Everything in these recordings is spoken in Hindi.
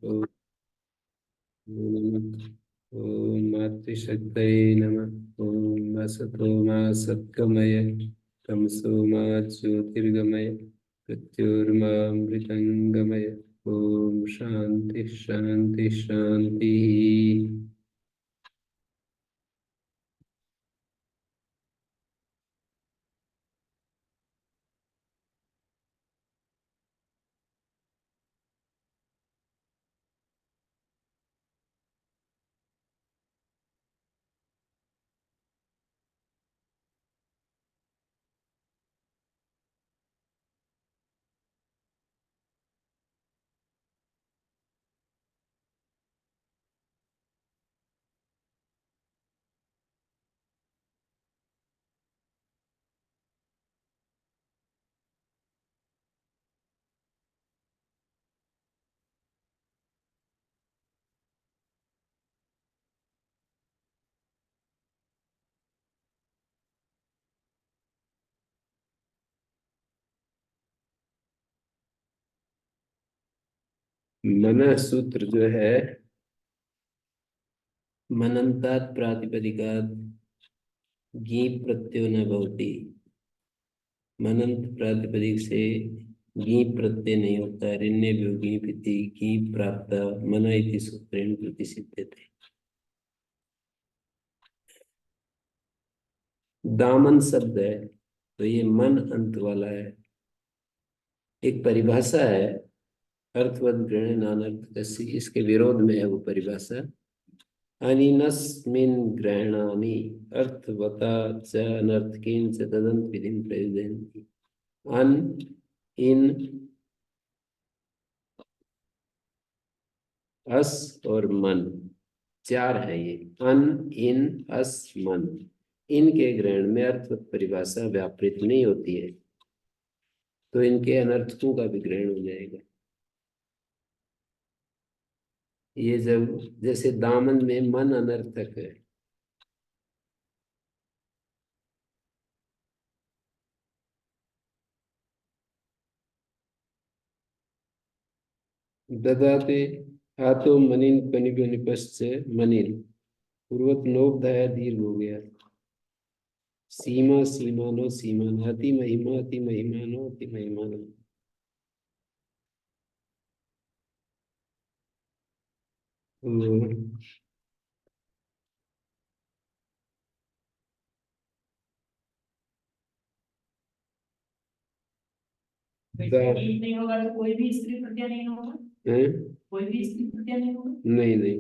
ओम नमः। ओम मातृशक्तये नमः। ओम असतो मा सद्गमय तमसो मा ज्योतिर्गमय मृत्योर्मामृतंगमय। ओम शांति शांति शांति। मनः सूत्र जो है, मनन्तात् प्रातिपदिकात् घी प्रत्ययो न भवति। मनंत प्रातिपदिक से घी प्रत्यय नहीं होता। ऋण्य वियोगी प्रति घी प्राप्त मन इति सूत्रेण प्रतिसिद्धते। दामन शब्द है तो ये मन अंत वाला है। एक परिभाषा है, अर्थवत ग्रहण नानर्थकस्य, इसके विरोध में है वो परिभाषा। अनिनस्मिन् ग्रहणानि अर्थवता च अनर्थकेन च तदन्त विधिं प्रयोजयन्ति। अन, इन, अस और मन, चार है ये। अन, इन, अस, मन। इनके ग्रहण में अर्थवत परिभाषा व्यापृत नहीं होती है तो इनके अनर्थकों का भी ग्रहण हो जाएगा। ये जब जैसे दामन में मन अनर्थक है, ददाते हाथों मनिन कनिक निपश्च मनिन, पूर्वक लोभ दया दीर्घ हो गया। सीमा सीमानो सीमान, अति महिमा अति महिमानो अति महिमानो। नहीं होगा तो कोई भी स्त्री प्रत्यय नहीं होगा। कोई भी स्त्री प्रत्यय नहीं होगा। नहीं नहीं,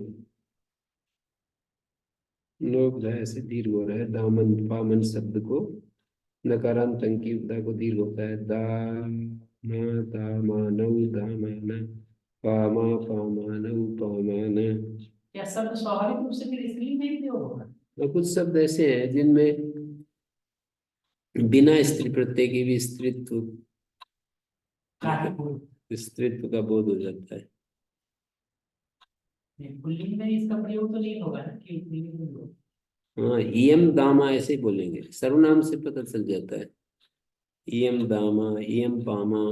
लोग ऐसे दीर्घ हो रहा है। दामन पामन शब्द को नकारांत अंक की उपधा को दीर्घ होता है। दा मा दा मानव दा माना, पामा पामानव पामान। क्या शब्द स्वाभाविक रूप से फिर स्त्रीलिंग में ही प्रयोग होगा? और कुछ शब्द ऐसे हैं जिनमें बिना स्त्री प्रत्यय के भी स्त्रीत्व का बोध हो जाता है। पुल्लिंग में इसका प्रयोग तो नहीं होगा ना कि पुल्लिंग में होगा। हाँ, इयम दामा ऐसे ही बोलेंगे, सर्वनाम से पता चल जाता है। इयम दामा, इयम पामा।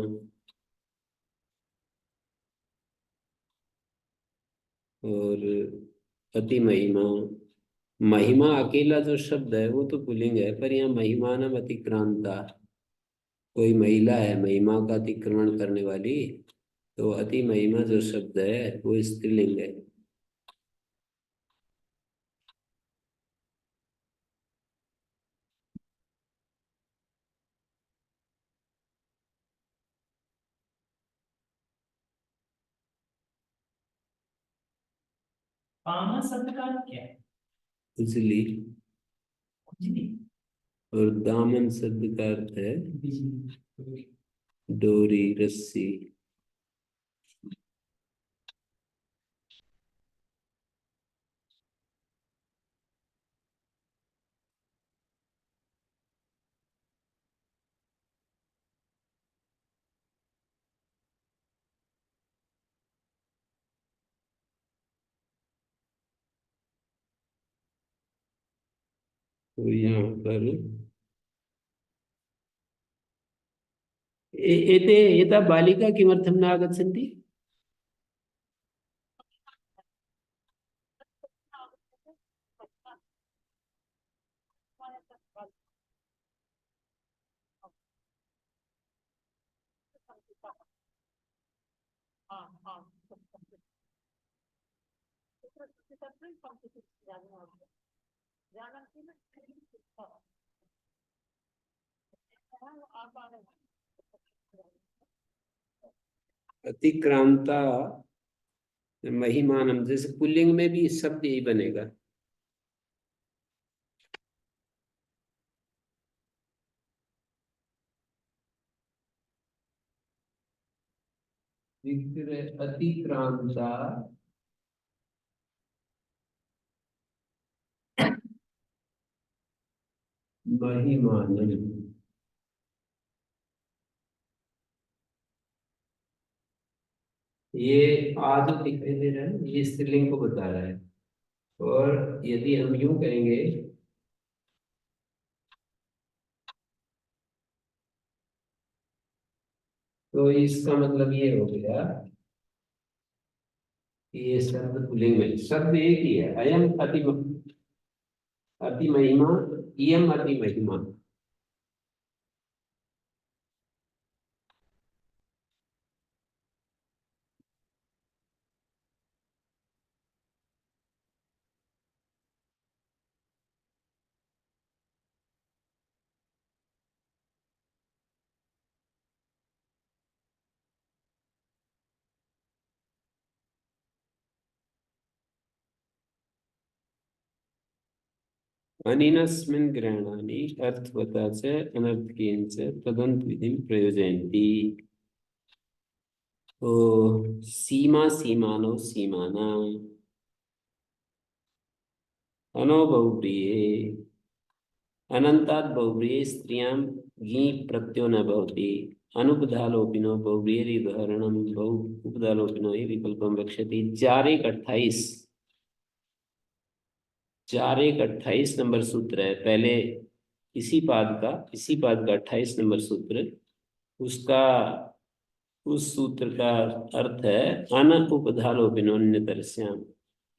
और अति महिमा। महिमा अकेला जो शब्द है वो तो पुल्लिंग है, पर यहाँ महिमानम अतिक्रांता, कोई महिला है महिमा का अतिक्रमण करने वाली, तो अति महिमा जो शब्द है वो स्त्रीलिंग है। पामा शब्द का अर्थ क्या है? खुजली। खुजली। और दामन शब्द का अर्थ है डोरी, रस्सी। तो यहाँ पर एते एता बालिका किमर्थं न आगच्छन्ति? अतिक्रांता महिमानम, जैसे पुल्लिंग में भी शब्द यही बनेगा। अतिक्रांता महिमानम, ये आज दिखाई दे रहा है, ये स्त्रीलिंग को बता रहा है। और यदि हम यूं कहेंगे तो इसका मतलब ये हो गया कि ये शब्द पुल्लिंग में, शब्द एक ही है, अयम अति महिमा, इयम अति महिमा। अनिनस्मिन् ग्रहणानि अर्थवता च अनर्थकेन च तदन्त विधिं प्रयोजयन्ति। तो सीमा सीमानो सीमाना अनो बहुव्रीहि अनंतात् बहुव्रीहि स्त्रियां घी प्रत्ययो न भवति अनुपधालोपिनो बहुव्रीहिर्उदाहरणं बहु उपधालोपिनो हि विकल्पं वक्ष्यति। 4 1 28, 4 1 28 नंबर सूत्र है पहले। इसी पाद का 28 नंबर सूत्र, उसका उस सूत्र का अर्थ है अन उपधालोपिनोन्यतरस्याम।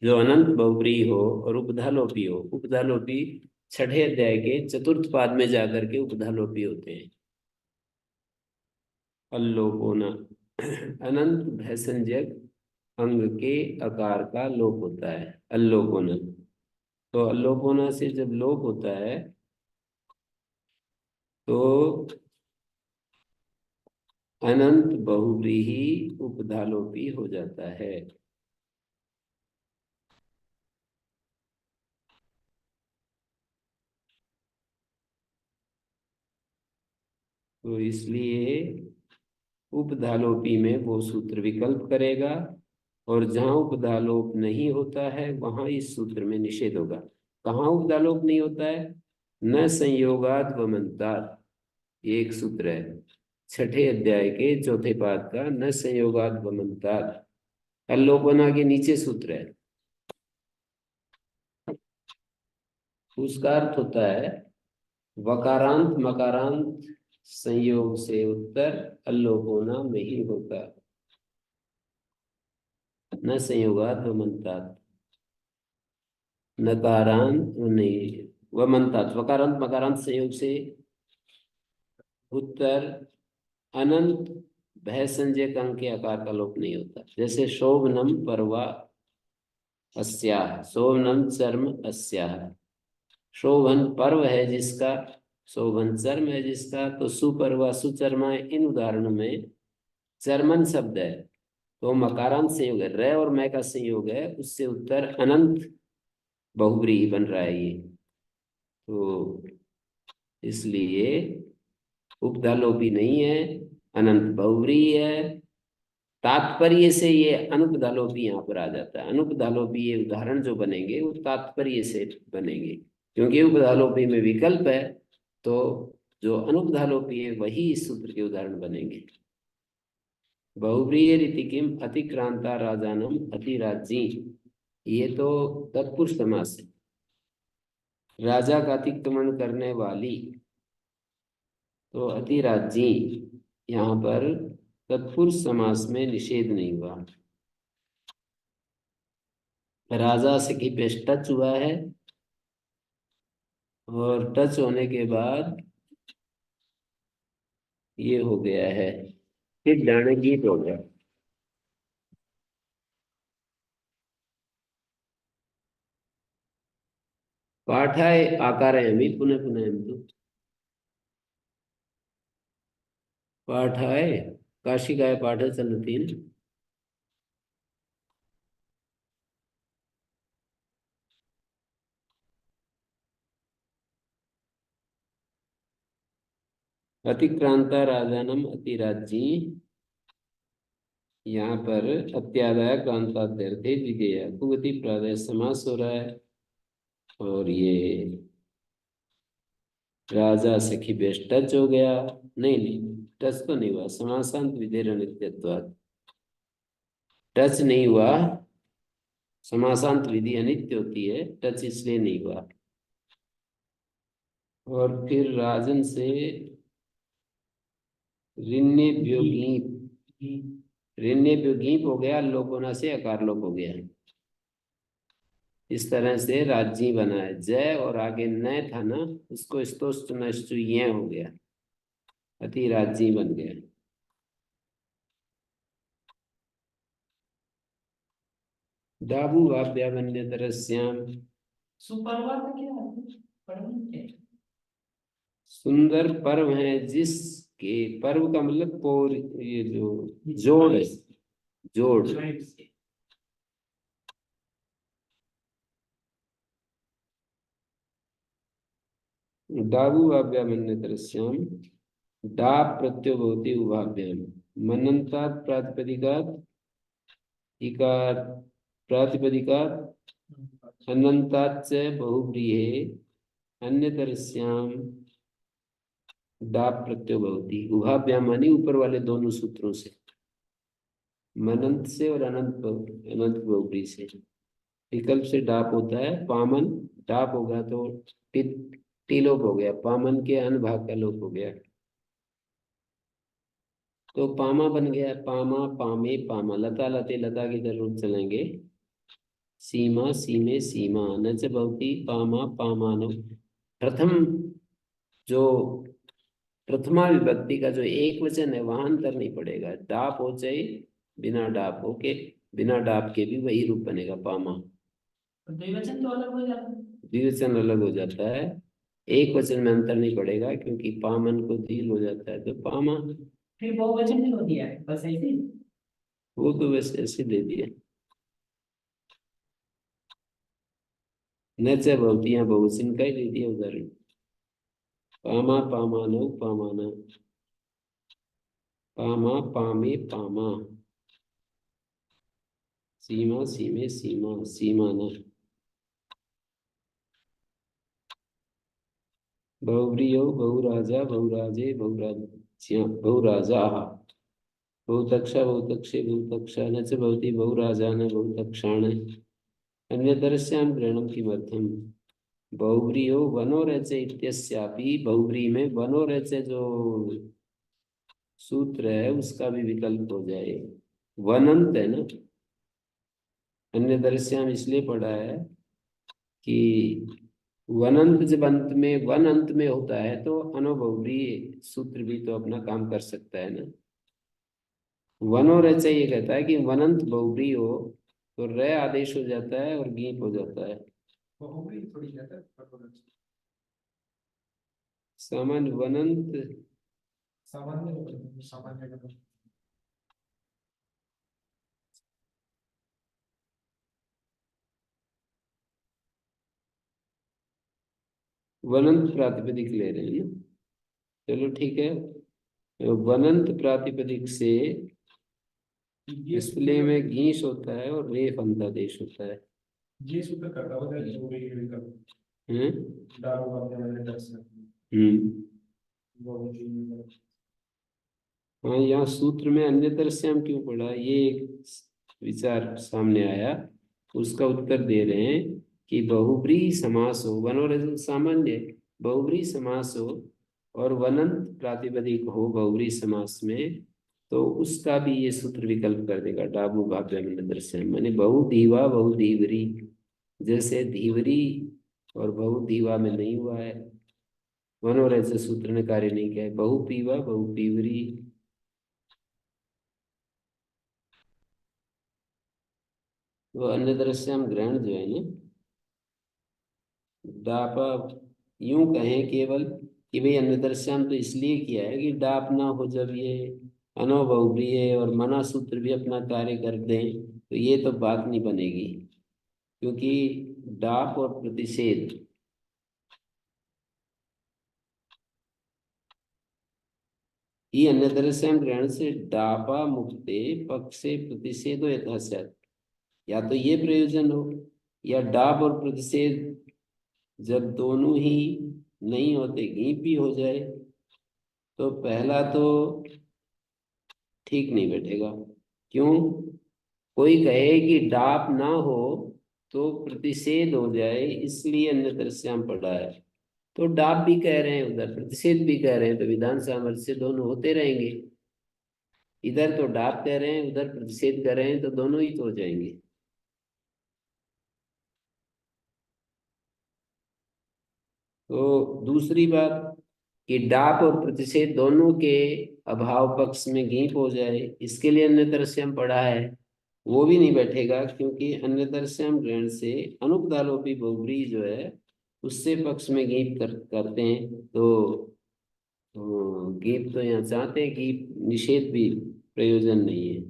जो अनंत बहुव्रीहि हो और उपधालोपी हो, उपधालोपी 6 अध्याय के 4th पाद में जाकर के उपधालोपी होते हैं। अल्लोपोना, अनंत भयसंज्ञक अंग के आकार का लोप होता है अल्लोपोना। तो अल्लोपोना से जब लोप होता है तो अनंत बहुव्रीहि उपधालोपी हो जाता है। तो इसलिए उपधालोपी में वो सूत्र विकल्प करेगा, और जहां उपधालोप नहीं होता है वहां इस सूत्र में निषेध होगा। कहाँ उपधालोप नहीं होता है? न संयोगाद व मंतात्, ये एक सूत्र है 6 अध्याय के 4थे पाद का, न संयोगाद व मंतात्। अल्लोपना के नीचे सूत्र है, उसका अर्थ होता है वकारांत मकारांत संयोग से उत्तर अल्लोपोना में ही होता, न संयोगाद व मंतात्। नकारांत नहीं, वमंतात, वकारांत मकारांत संयोग से उत्तर अनंत भय संज्ञक अंग के आकार का लोप नहीं होता। जैसे शोभनम पर्वा अस्याह, शोभनम चर्म अस्याह। शोभन पर्व है जिसका, शोभन चर्म है जिसका, तो सुपर्वा सुचर्मा, इन उदाहरणों में चर्मन शब्द है तो मकारांत संयोग है, र और मै का संयोग है, उससे उत्तर अनंत बहुव्रीहि बन रहा है ये। तो इसलिए उपधालोपी नहीं है, अनंत बहुव्रीहि है। तात्पर्य से ये अनुपधालोपी यहाँ पर आ जाता है। अनुपधालोपी ये उदाहरण जो बनेंगे वो तात्पर्य से बनेंगे, क्योंकि उपधालोपी में विकल्प है, तो जो अनुपधालोपी है वही इस सूत्र के उदाहरण बनेंगे। बहुव्रीहि रीति किम अतिक्रांता राजानम अतिराज्ञी, ये तो तत्पुरुष समास है। राजा का अतिक्रमण करने वाली, तो अतिराज्ञी यहाँ पर तत्पुरुष समास में निषेध नहीं हुआ। राजा से की पेश टच हुआ है, और टच होने के बाद ये हो गया है फिर डाणे गीत हो गया। पाठाय आकारयामि पुनः पुनः तो पाठाय काशिकाय पाठ चलती। अतिक्रांता राजानम अतिराज्ञी, यहाँ पर अत्यादाय क्रांताद्यर्थे द्वितीय कुगति प्रादय समास हो रहा है। और ये राजा सखी बेश टच हो गया। नहीं नहीं, टच तो नहीं हुआ, समासांत विधेय अनित्यत्वात् टच नहीं हुआ। समासांत विधि अनित्य होती है, टच इसलिए नहीं हुआ। और फिर राजन से ऋण्यभ्यो गीप, ऋण्यभ्यो गीप हो गया, लोप होना से अकार लोप हो गया। इस तरह से राज्य बना है। जय और आगे न था ना, उसको स्तोष्ट नष्टु ये हो गया, अति राज्य बन गया। दाबू वाव्यावन्यतरस्याम, सुपर्वा का क्या है? पर्व क्या है? सुंदर पर्व है जिसके, पर्व का मतलब पोर, ये जो जोड़ है, जोड़। दाबू वाव्यावन्यतरस्याम, डा प्रत्यय भवति उभाभ्याम, मनन्तात् प्रातिपदिकात्, इकार प्रातिपदिकात्, अनन्तात् च बहुव्रीहे, अन्यतरस्याम डा प्रत्यय भवति उभाभ्याम, मानी ऊपर वाले दोनों सूत्रों से, मनंत से और अनंत अनंत बहुव्रीहि से। विकल्प से डाप होता है पामन, डाप होगा तो टिलोप हो गया, पामन के अन भाग का लोप हो गया, तो पामा बन गया। पामा पामे पामा, लता लते लता की तरफ चलेंगे। सीमा सीमे सीमा, न च भवति पामा पामानो। प्रथम जो प्रथमा विभक्ति का जो एक वचन है वहां अंतर नहीं पड़ेगा, डाप हो चाहे बिना डाप हो के, बिना डाप के भी वही रूप बनेगा पामा। द्विवचन तो अलग हो जाता है। द्विवचन अलग हो जाता है, एक वचन में अंतर नहीं पड़ेगा, क्योंकि पामन को दील हो जाता है तो पामा। फिर बहुवचन नहीं हो दिया है, बस ऐसे ही। वो तो वैसे ऐसे दे दिया। न च भवति, यहाँ बहुवचन का ही दे दिया उदाहरण। पामा पामानो पामाना, पामा पामे पामा, सीमा सीमे सीमा सीमाना। बहुव्रीयो बहुराजा बहुराजे बहुराज्य बहुराजा, बहुतक्षा बहुतक्षे बहुतक्षा, न च भवति बहुराजा न बहुतक्षाण, अन्यतरस्यां ग्रहणं किमर्थम। बहुव्रीयो वनो रचे इत्यस्यापि, बहुव्रीहि में वनो रचे जो सूत्र है उसका भी विकल्प हो जाए। वनंत है ना, अन्यतरस्याम इसलिए पढ़ा है कि वनंत जब अंत में, वन अंत में होता है तो अनुभवरी सूत्र भी तो अपना काम कर सकता है ना। वनो रचा ये कहता है कि वनंत बहुव्री हो तो रे आदेश हो जाता है और गीप हो जाता है। बहुव्रीहि थोड़ी जाता है, सामान्य वनंत, सामान्य सामान्य। वनंत प्रातिपदिक ले रहे हैं ना, चलो ठीक है। वनंत प्रातिपदिक से इसलिए में गीस होता है और रेफ अंतादेश होता है। ये सूत्र करता होता है जो भी विकल्प हैं? डालो वाले वाले दर्शन वो हाँ, यहाँ सूत्र में अन्यतर से हम क्यों पढ़ा, ये एक विचार सामने आया, उसका उत्तर दे रहे हैं कि बहुब्रीहि समास हो, वनोरजत सामान्य, बहुब्रीहि समास हो और वनंत प्रातिपदिक हो बहुब्रीहि समास में, तो उसका भी ये सूत्र विकल्प कर देगा। डाबू भाव्य में दृश्य माने बहुधीवा बहुधीवरी, जैसे धीवरी और बहुधीवा में नहीं हुआ है, वनोरजत सूत्र ने कार्य नहीं किया है। बहुपीवा बहुपीवरी, वो अन्य दृश्याम ग्रहण जो है ना, डाप, यूं कहें केवल कि भाई अन्य दृश्याम तो इसलिए किया है कि डाप ना हो जब ये अनोबहुप्रिय और मना सूत्र भी अपना कार्य कर दें, तो ये तो बात नहीं बनेगी। क्योंकि डाप और प्रतिषेध, ये अन्य दृश्याम ग्रहण से डापा मुक्ते पक्षे प्रतिषेधो यथा स्यात्। या तो ये प्रयोजन हो, या डाप और प्रतिषेध जब दोनों ही नहीं होते, घीप भी हो जाए, तो पहला तो ठीक नहीं बैठेगा। क्यों? कोई कहे कि डाप ना हो तो प्रतिषेध हो जाए, इसलिए अन्य दृश्याम पढ़ा है। तो डाप भी कह रहे हैं, उधर प्रतिषेध भी कह रहे हैं, तो विधान सामर्थ्य दोनों होते रहेंगे। इधर तो डाप कह रहे हैं, उधर प्रतिषेध कर रहे हैं, तो दोनों ही तो हो जाएंगे। तो दूसरी बात कि डाप और प्रतिषेध दोनों के अभाव पक्ष में गीप हो जाए, इसके लिए अन्य दृश्यम पढ़ा है, वो भी नहीं बैठेगा। क्योंकि अन्य दृश्यम ग्रहण से अनुपदालोपी बहुव्रीहि जो है, उससे पक्ष में गीप करते हैं। तो गीप तो यहाँ चाहते हैं, गीप निषेध भी प्रयोजन नहीं है।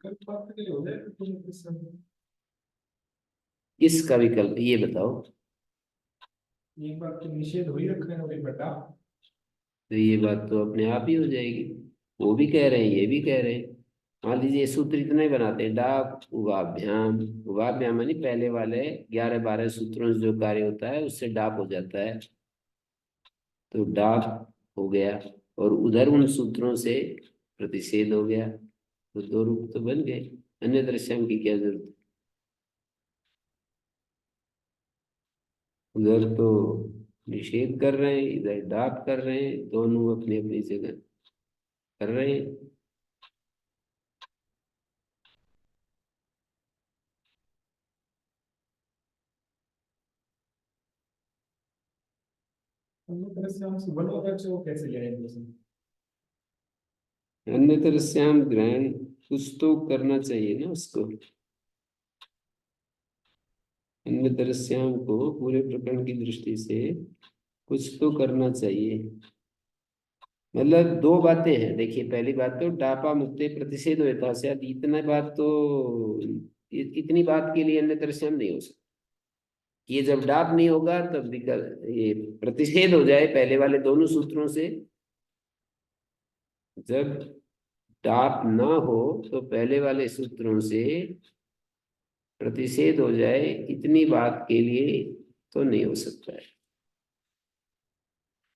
बात के लिए हो जाए तो किसका विकल्प ये बताओ। एक बार तो निषेध हो ही रखा है अभी बता। तो ये बात तो अपने आप ही हो जाएगी। वो भी कह रहे हैं, ये भी कह रहे हैं। मान लीजिए सूत्र इतना ही बनाते हैं, डाक उभाभ्याम, उभाभ्याम यानी पहले वाले 11-12 सूत्रों से जो कार्य होता है उससे डाप हो जाता है, तो डाप हो गया। और उधर उन सूत्रों से प्रतिषेध हो गया, तो दो रूप तो बन गए। अन्य दृश्याम की क्या जरूरत है? उधर तो निषेध कर रहे हैं, इधर डाप कर रहे हैं, दोनों अपनी अपनी जगह कर रहे हैं। अन्य तरह से हम सुबह होता है वो कैसे ले आएंगे उसमें। अन्य दृश्याम ग्रहण कुछ तो करना चाहिए ना उसको। अन्य दृश्याम को पूरे प्रकरण की दृष्टि से कुछ तो करना चाहिए। मतलब दो बातें हैं, देखिए पहली बात तो डापा मुक्ते प्रतिषेध होता शायद, इतना बात तो इतनी बात के लिए अन्य दृश्याम नहीं हो सकता। ये जब डाप नहीं होगा तब ये प्रतिषेध हो जाए पहले वाले दोनों सूत्रों से। जब डाप ना हो तो पहले वाले सूत्रों से प्रतिषेध हो जाए, इतनी बात के लिए तो नहीं हो सकता है।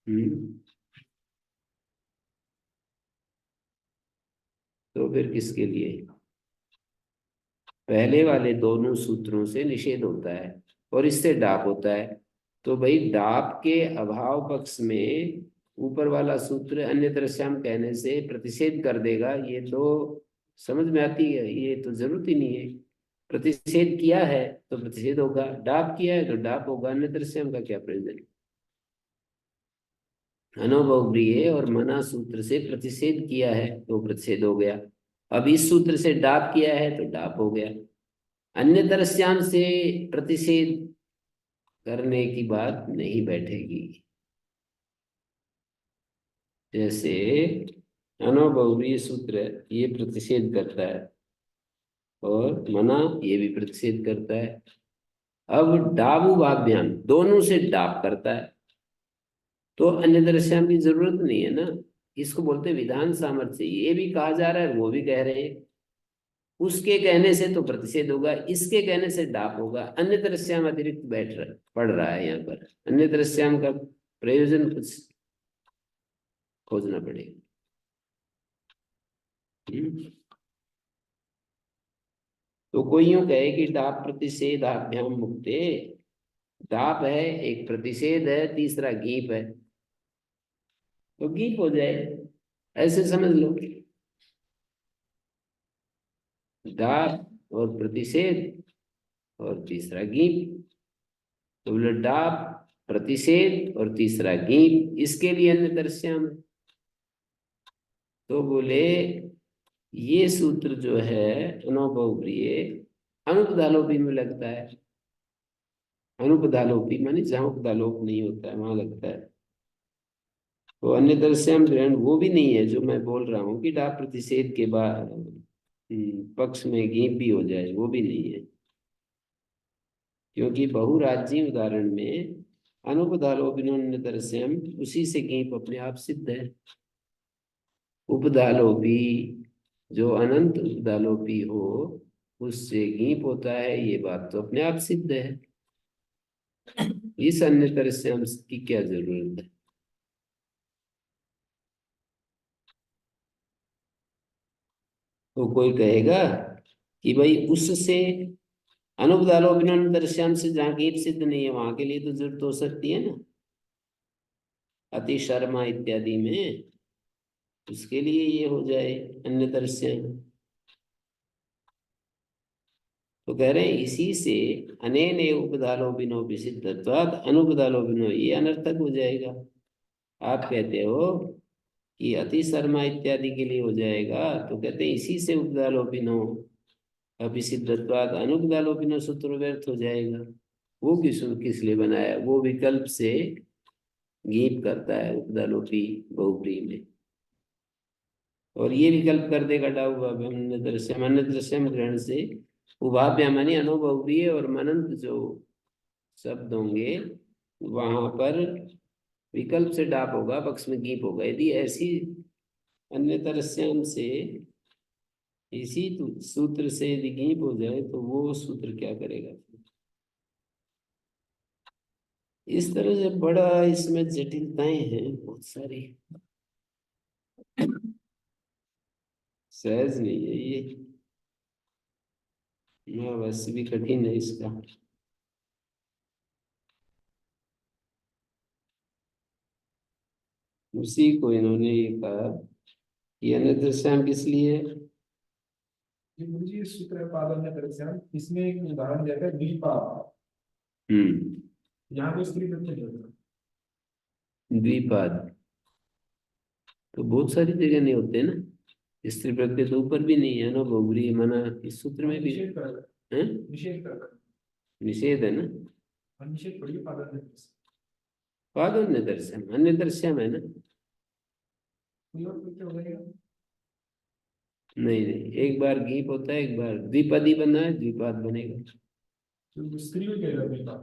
हम्म। तो फिर किसके लिए? पहले वाले दोनों सूत्रों से निषेध होता है और इससे डाप होता है। तो भाई डाप के अभाव पक्ष में ऊपर वाला सूत्र अन्य दृश्याम कहने से प्रतिषेध कर देगा, ये तो समझ में आती है, ये तो जरूरत ही नहीं है। प्रतिषेध किया है तो प्रतिषेध होगा, डाप किया है तो डाप होगा, अन्य दृश्याम का क्या प्रयोजन। अनोभवग्रीय और मना सूत्र से प्रतिषेध किया है तो प्रतिषेध हो गया। अब इस सूत्र से डाप किया है तो डाप हो गया। अन्य दृश्याम से प्रतिषेध करने की बात नहीं बैठेगी। जैसे अनोभवग्रीय सूत्र है, ये प्रतिषेध करता है, और मना ये भी प्रतिषेध करता है। अब डाबू वाभ्याम दोनों से डाप करता है, तो अन्य दृश्याम की जरूरत नहीं है ना। इसको बोलते विधान सामर्थ्य, ये भी कहा जा रहा है, वो भी कह रहे हैं। उसके कहने से तो प्रतिषेध होगा, इसके कहने से डाप होगा। अन्य दृश्याम अतिरिक्त बैठ रहा पढ़ रहा है यहाँ पर, अन्य दृश्याम का प्रयोजन कुछ खोजना पड़ेगा। हम्म। तो कोई यूं कहे कि डाप प्रतिषेधाभ्याम मुक्ते, डाप है, एक प्रतिषेध है, तीसरा गीप है, तो गीप हो जाए, ऐसे समझ लो। डाप और प्रतिषेध और तीसरा गीप, तो बोले डाप प्रतिषेध और तीसरा गीप, इसके लिए अन्य दृश्याम। तो बोले ये सूत्र जो है अनौपप्रिय अनुपदालोपी में लगता है। अनुपदालोपी मानी जहाँ उपदालोप नहीं होता है वहां लगता है। तो अन्य तरह से हम ग्रहण वो भी नहीं है जो मैं बोल रहा हूँ कि डाप प्रतिषेध के बाद पक्ष में गीप भी हो जाए, वो भी नहीं है। क्योंकि बहुराज्यीय उदाहरण में अनुपदालोपिन्य तरह से हम उसी से गीप अपने आप सिद्ध है। उपदालोपी जो अनंत उपदालोपी हो उससे गीप होता है, ये बात तो अपने आप सिद्ध है। इस अन्य तरह से हम की क्या जरूरत है। तो कोई कहेगा कि भाई उससे अनुपदालोपिन्य दृश्याम से जहाँ गीप सिद्ध नहीं है वहां के लिए तो जरूरत हो सकती है ना, अति शर्मा इत्यादि में, उसके लिए ये हो जाए अन्य दृश्य। तो कह रहे हैं इसी से अनेन उपदालोपिनो विसिद्धत्वात् अनुपदालोपिनो, ये अनर्थक हो जाएगा। आप कहते हो कि अति शर्मा इत्यादि के लिए हो जाएगा, तो कहते हैं इसी से उपदालोपिनो अभिसिद्धत्वात् अनुपदालोपिनो सूत्र व्यर्थ हो जाएगा। वो किस लिए बनाया, वो विकल्प से गीत करता है उपदालोपी बहुप्री में, और ये विकल्प कर देगा डाउ अन्य दृश्यम, अन्य दृश्यम ग्रहण से उभाव्य मानी अनुभवप्रिय और मनंत जो शब्द होंगे वहां पर विकल्प से डाप होगा, पक्ष में गीप होगा। यदि ऐसी अन्य तरस्याम से इसी सूत्र से यदि गीप हो जाए तो वो सूत्र क्या करेगा। इस तरह से बड़ा इसमें जटिलताएं हैं बहुत सारी, सहज नहीं है ये, वैसे भी कठिन है इसका। उसी को इन्होंने ये कहा कि अन्य दृश्याम किस लिए है? ये मुझे ये सूत्र है पादन्य दृश्याम, इसमें एक उदाहरण दिया है द्विपाद। हम्म। यहाँ पे स्त्री प्रत्यय होता द्विपाद तो बहुत सारी जगह नहीं होते ना, स्त्री प्रत्यय तो ऊपर भी नहीं है ना, बहुब्री मना इस सूत्र है। में भी निषेध कर है। निषेध कर निषेध है ना, निषेध पढ़िए पादन्य दृश्य। पाद अन्य दर्शन, अन्य दर्शन है ना। कोई और प्रत्यय हो जाएगा। नहीं नहीं, एक बार गीप होता है, एक बार द्विपदी बना है, द्विपाद बनेगा। तो स्त्री को कह रहे हैं,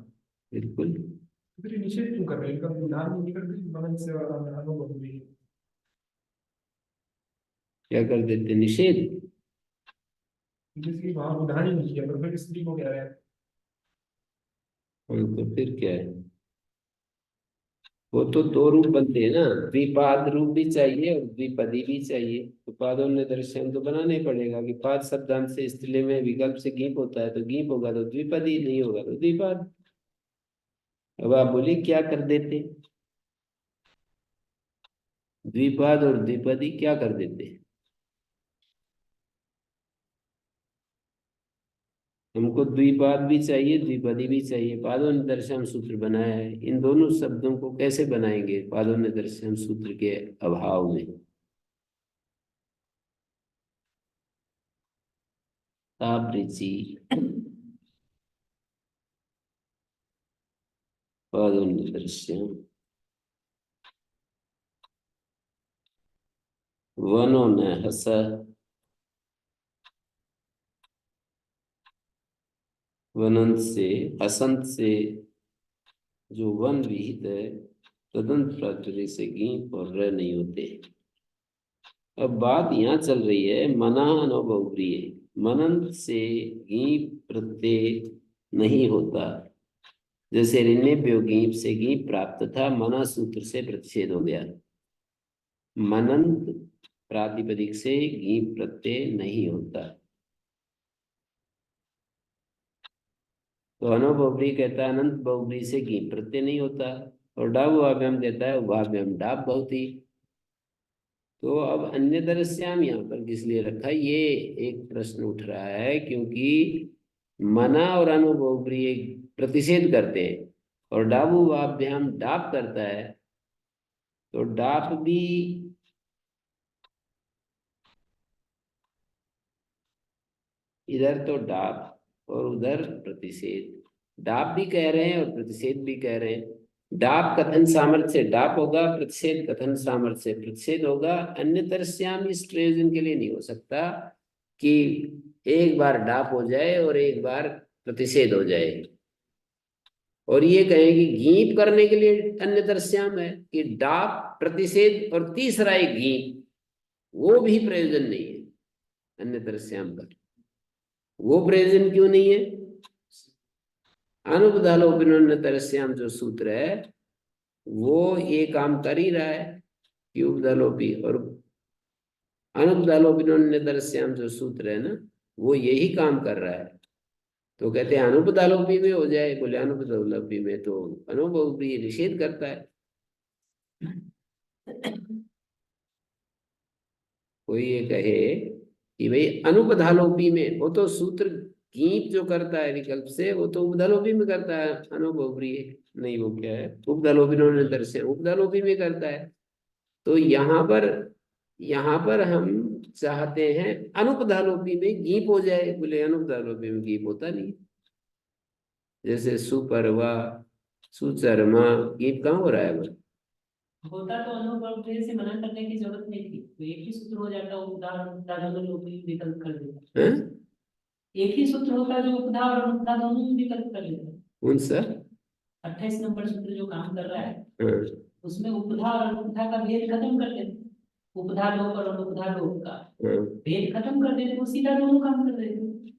बिल्कुल। फिर ये निषेध क्यों कर रहे हैं, इनका विधान नहीं कर रहे मनन से अनुभव हुई। क्या कर देते, निषेध। जैसे कि वहां विधान ही नहीं किया, पर फिर स्त्री को कह रहे हैं। और तो फिर क्या है, वो तो दो रूप बनते हैं ना, द्विपाद रूप भी चाहिए और द्विपदी भी चाहिए। तो पादोन्य दृश्यम तो बनाना ही पड़ेगा कि पाद शब्दांत से स्त्रीलिंग में विकल्प से गीप होता है तो गीप होगा तो द्विपदी, नहीं होगा तो द्विपाद। अब आप बोलिए क्या कर देते, द्विपाद और द्विपदी क्या कर देते। हमको द्विपाद भी चाहिए द्विपदी भी चाहिए, पादोन दर्शन सूत्र बनाया है, इन दोनों शब्दों को कैसे बनाएंगे पादोन दर्शन सूत्र के अभाव में। तापृचि पादोन दर्शन वनो न हस, वनंत से हसंत से जो वन विहित है तदंत प्राचुर्य से गीप और र नहीं होते। अब बात यहाँ चल रही है मना अनुभवप्रिय, मनंत से गीप प्रत्यय नहीं होता। जैसे ऋण्य गीप से गीप प्राप्त था, मना सूत्र से प्रतिषेध हो गया। मनंत प्रातिपदिक से गीप प्रत्यय नहीं होता। तो अनुभवरी कहता है अनंत बहुब्री से गीप प्रत्यय नहीं होता, और डाव अभ्यम कहता है उभाभ्यम डाप बहुती। तो अब अन्य दृश्याम यहाँ पर किस लिए रखा, ये एक प्रश्न उठ रहा है, क्योंकि मना और अनुभवरी प्रतिषेध करते हैं और डाबू वाभ्याम डाप करता है, तो डाप भी इधर तो डाप और उधर प्रतिषेध। डाप भी कह रहे हैं और प्रतिषेध भी कह रहे हैं। डाप कथन सामर्थ्य डाप होगा, प्रतिषेध कथन सामर्थ्य प्रतिषेध होगा। अन्यतरस्याम इस प्रयोजन के लिए नहीं हो सकता कि एक बार डाप हो जाए और एक बार प्रतिषेध हो जाए। और ये कहें कि गीत करने के लिए अन्यतरस्याम है कि डाप प्रतिषेध और तीसरा एक गीत, वो भी प्रयोजन नहीं है अन्यतरस्याम का। वो प्रयोजन क्यों नहीं है? अनुपधालोपिनोन्यतरस्याम जो सूत्र है वो ये काम कर ही रहा है कि उपधालोपी, और अनुपधालोपिनोन्यतरस्याम जो सूत्र है ना वो यही काम कर रहा है। तो कहते हैं अनुपधालोपी में हो जाए, बोले अनुपधालोपी में तो अनुभवप्रिय निषेध करता है। कोई ये कहे कि भाई अनुपधालोपी में, वो तो सूत्र गीत जो करता है विकल्प से वो तो उपधालोपी में करता है, अनुभवप्रिय नहीं, वो क्या है उपधालोपी उपधालोपी में करता है। तो यहाँ पर हम चाहते हैं अनुपधालोपी में गीप हो जाए, बोले अनुपधालोपी में गीप होता नहीं। जैसे सुपरवा सुचरमा, गीप कहाँ हो रहा है? होता तो अनुभव से मना करने की जरूरत नहीं थी, तो एक ही सूत्र हो जाता, उदाहरण उदाहरण दोनों भी विकल्प कर देता। हैं? एक ही सूत्र होता जो उपधा और अनुपधा दोनों में विकल्प कर लेता। कौन सा? 28 नंबर सूत्र जो काम कर रहा है हाँ, उसमें उपधा और अनुपधा का भेद खत्म कर देते। उपधा लोप और अनुपधा लोप का हाँ। भेद खत्म कर देते, वो सीधा दोनों काम कर देते।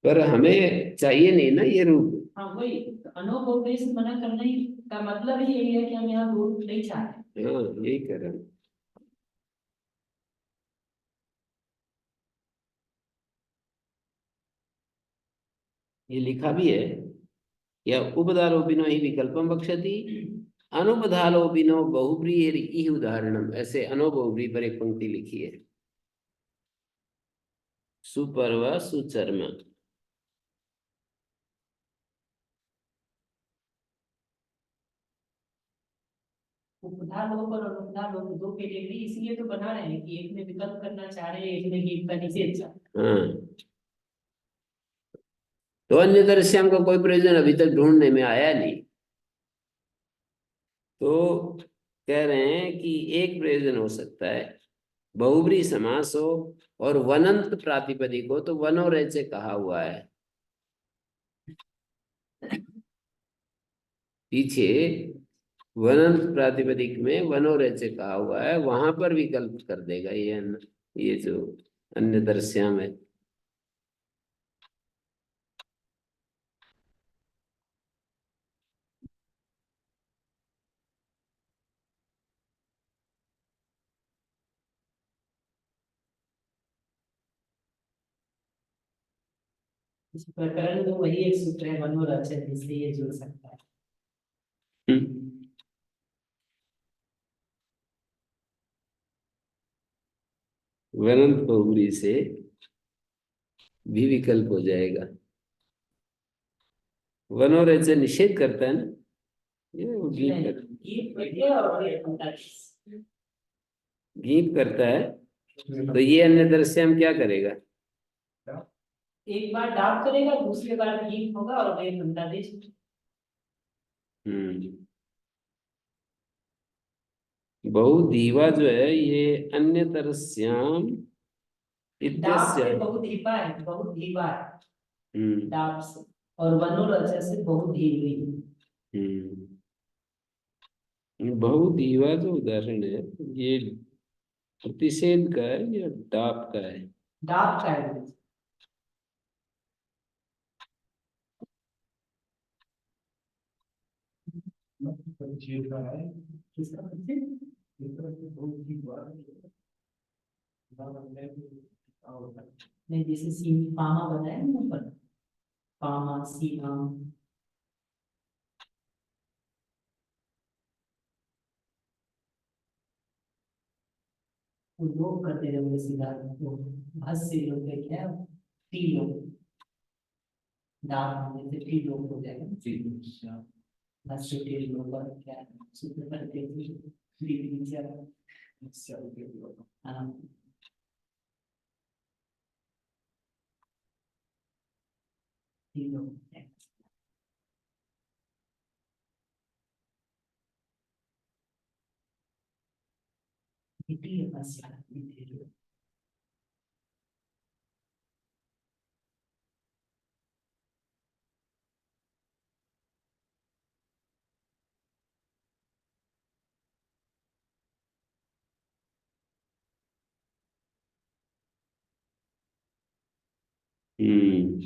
पर हमें चाहिए नहीं ना ये रूप। हाँ वही अनुभव से मना करना ही का मतलब ही यही है कि हम यहाँ रूप नहीं चाहते। हाँ, यही कर रहे हैं। ये लिखा भी है, या उपधालोपिनो ही विकल्पम वक्षति अनुपधालोपिनो बहुब्रीहि इह उदाहरणम, ऐसे अनोबहुब्री पर एक पंक्ति लिखी है। सुपर्वा सुचर्मा। उपधा लोप और अनुपधा लोप दो कैटेगरी इसलिए तो बना रहे हैं कि एक में विकल्प करना चाह रहे हैं, एक में गीत का निषेध चाह रहे हैं। हाँ, तो अन्य दृश्यम का कोई प्रयोजन अभी तक ढूंढने में आया नहीं। तो कह रहे हैं कि एक प्रयोजन हो सकता है, बहुब्री समास हो और वनंत प्रातिपदिक हो, तो वनोरय से कहा हुआ है पीछे, वनंत प्रातिपदिक में वनोरय से कहा हुआ है, वहां पर विकल्प कर देगा ये जो अन्य दृश्यम है। इस प्रकरण में वही एक सूत्र है मनोरचन, इसलिए ये जुड़ सकता है। वनंत बहुब्री से भी विकल्प हो जाएगा। वनोरय से निषेध करता है ना, ये वो गीत नहीं, कर, गीत बढ़िया और ये 45 गीत करता है। तो ये अन्य दृश्यम क्या करेगा? एक बार डाप करेगा, दूसरी बार गीत होगा और एक घंटा देश। बहुधीवा जो है ये अन्य दृश्यम डाप इत्यस्य। से बहुत धीपा है, बहुत धीपा है हम्म डाप से, और मनोरचन से बहुत धीमी। बहुधीवा जो उदाहरण है ये प्रतिषेध का है या डाप का है? डाप का है। परिचय का है, किसका परिचय? इस तरह से बहुत ही बार और नहीं, जैसे सी पामा बताया ना ऊपर, पामा सीमा, वो लोग करते रहोगे सीधा, वो भाष्य लोग क्या है, टी लोग, डाप में से टी लोग हो जाएगा। भाष्य टी लोग पर क्या है, सूत्र करते हैं हाँ। तीनों द्वितीय पश्चात द्वितीय।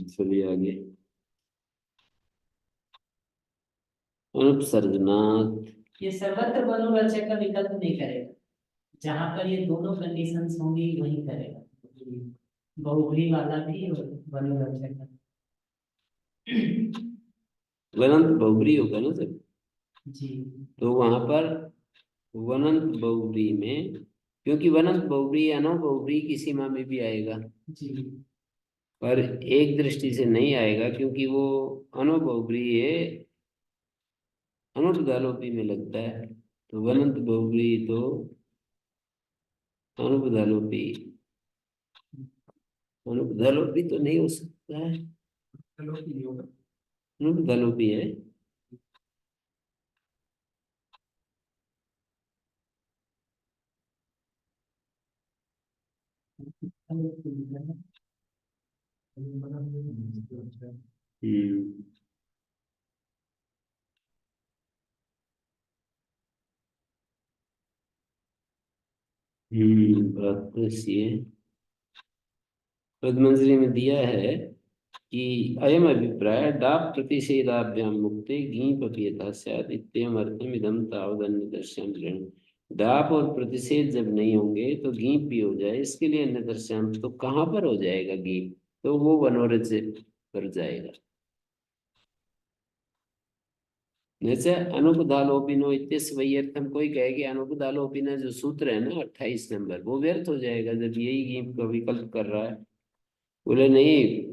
चलिए आगे। अनुपसर्जनात्। ये सर्वत्र मनोरंजन का विकल्प नहीं करेगा, जहां पर ये दोनों कंडीशंस होंगी वही करेगा, बहुव्रीहि वाला भी और मनोरंजन का। वनंत बहुव्रीहि होगा ना सर, जी तो वहां पर वनंत बहुव्रीहि में, क्योंकि वनंत बहुव्रीहि अनंत बहुव्रीहि की सीमा में भी आएगा, जी पर एक दृष्टि से नहीं आएगा क्योंकि वो अनुबहुव्रीहि है, अनुपदालोपी में लगता है। तो वनंत बहुव्रीहि तो अनुपदालोपी, अनुपदालोपी तो नहीं हो सकता है, चलो कि होगा। अनुपदालोपी है। हम्म बात तो ऐसी है। पद्मंजरि में दिया है कि अयम अभिप्राय डाप प्रतिषेधाभ्याम मुक्ते गीप अपि यथा स्यात् इत्ययम् अर्थम इदम तावदन्य दर्श्याम ग्रहण। डाप और प्रतिषेध जब नहीं होंगे तो गीप भी हो जाए, इसके लिए अन्य दर्श्याम, तो कहाँ पर हो जाएगा गीप, तो वो वनोरज से पर जाएगा। जैसे अनुपदालोपिनो इत्यस्य वैयर्थम, कोई कहे कि अनुपदालोपिना जो सूत्र है ना 28 नंबर, वो व्यर्थ हो जाएगा जब यही गीप का विकल्प कर रहा है। बोले नहीं,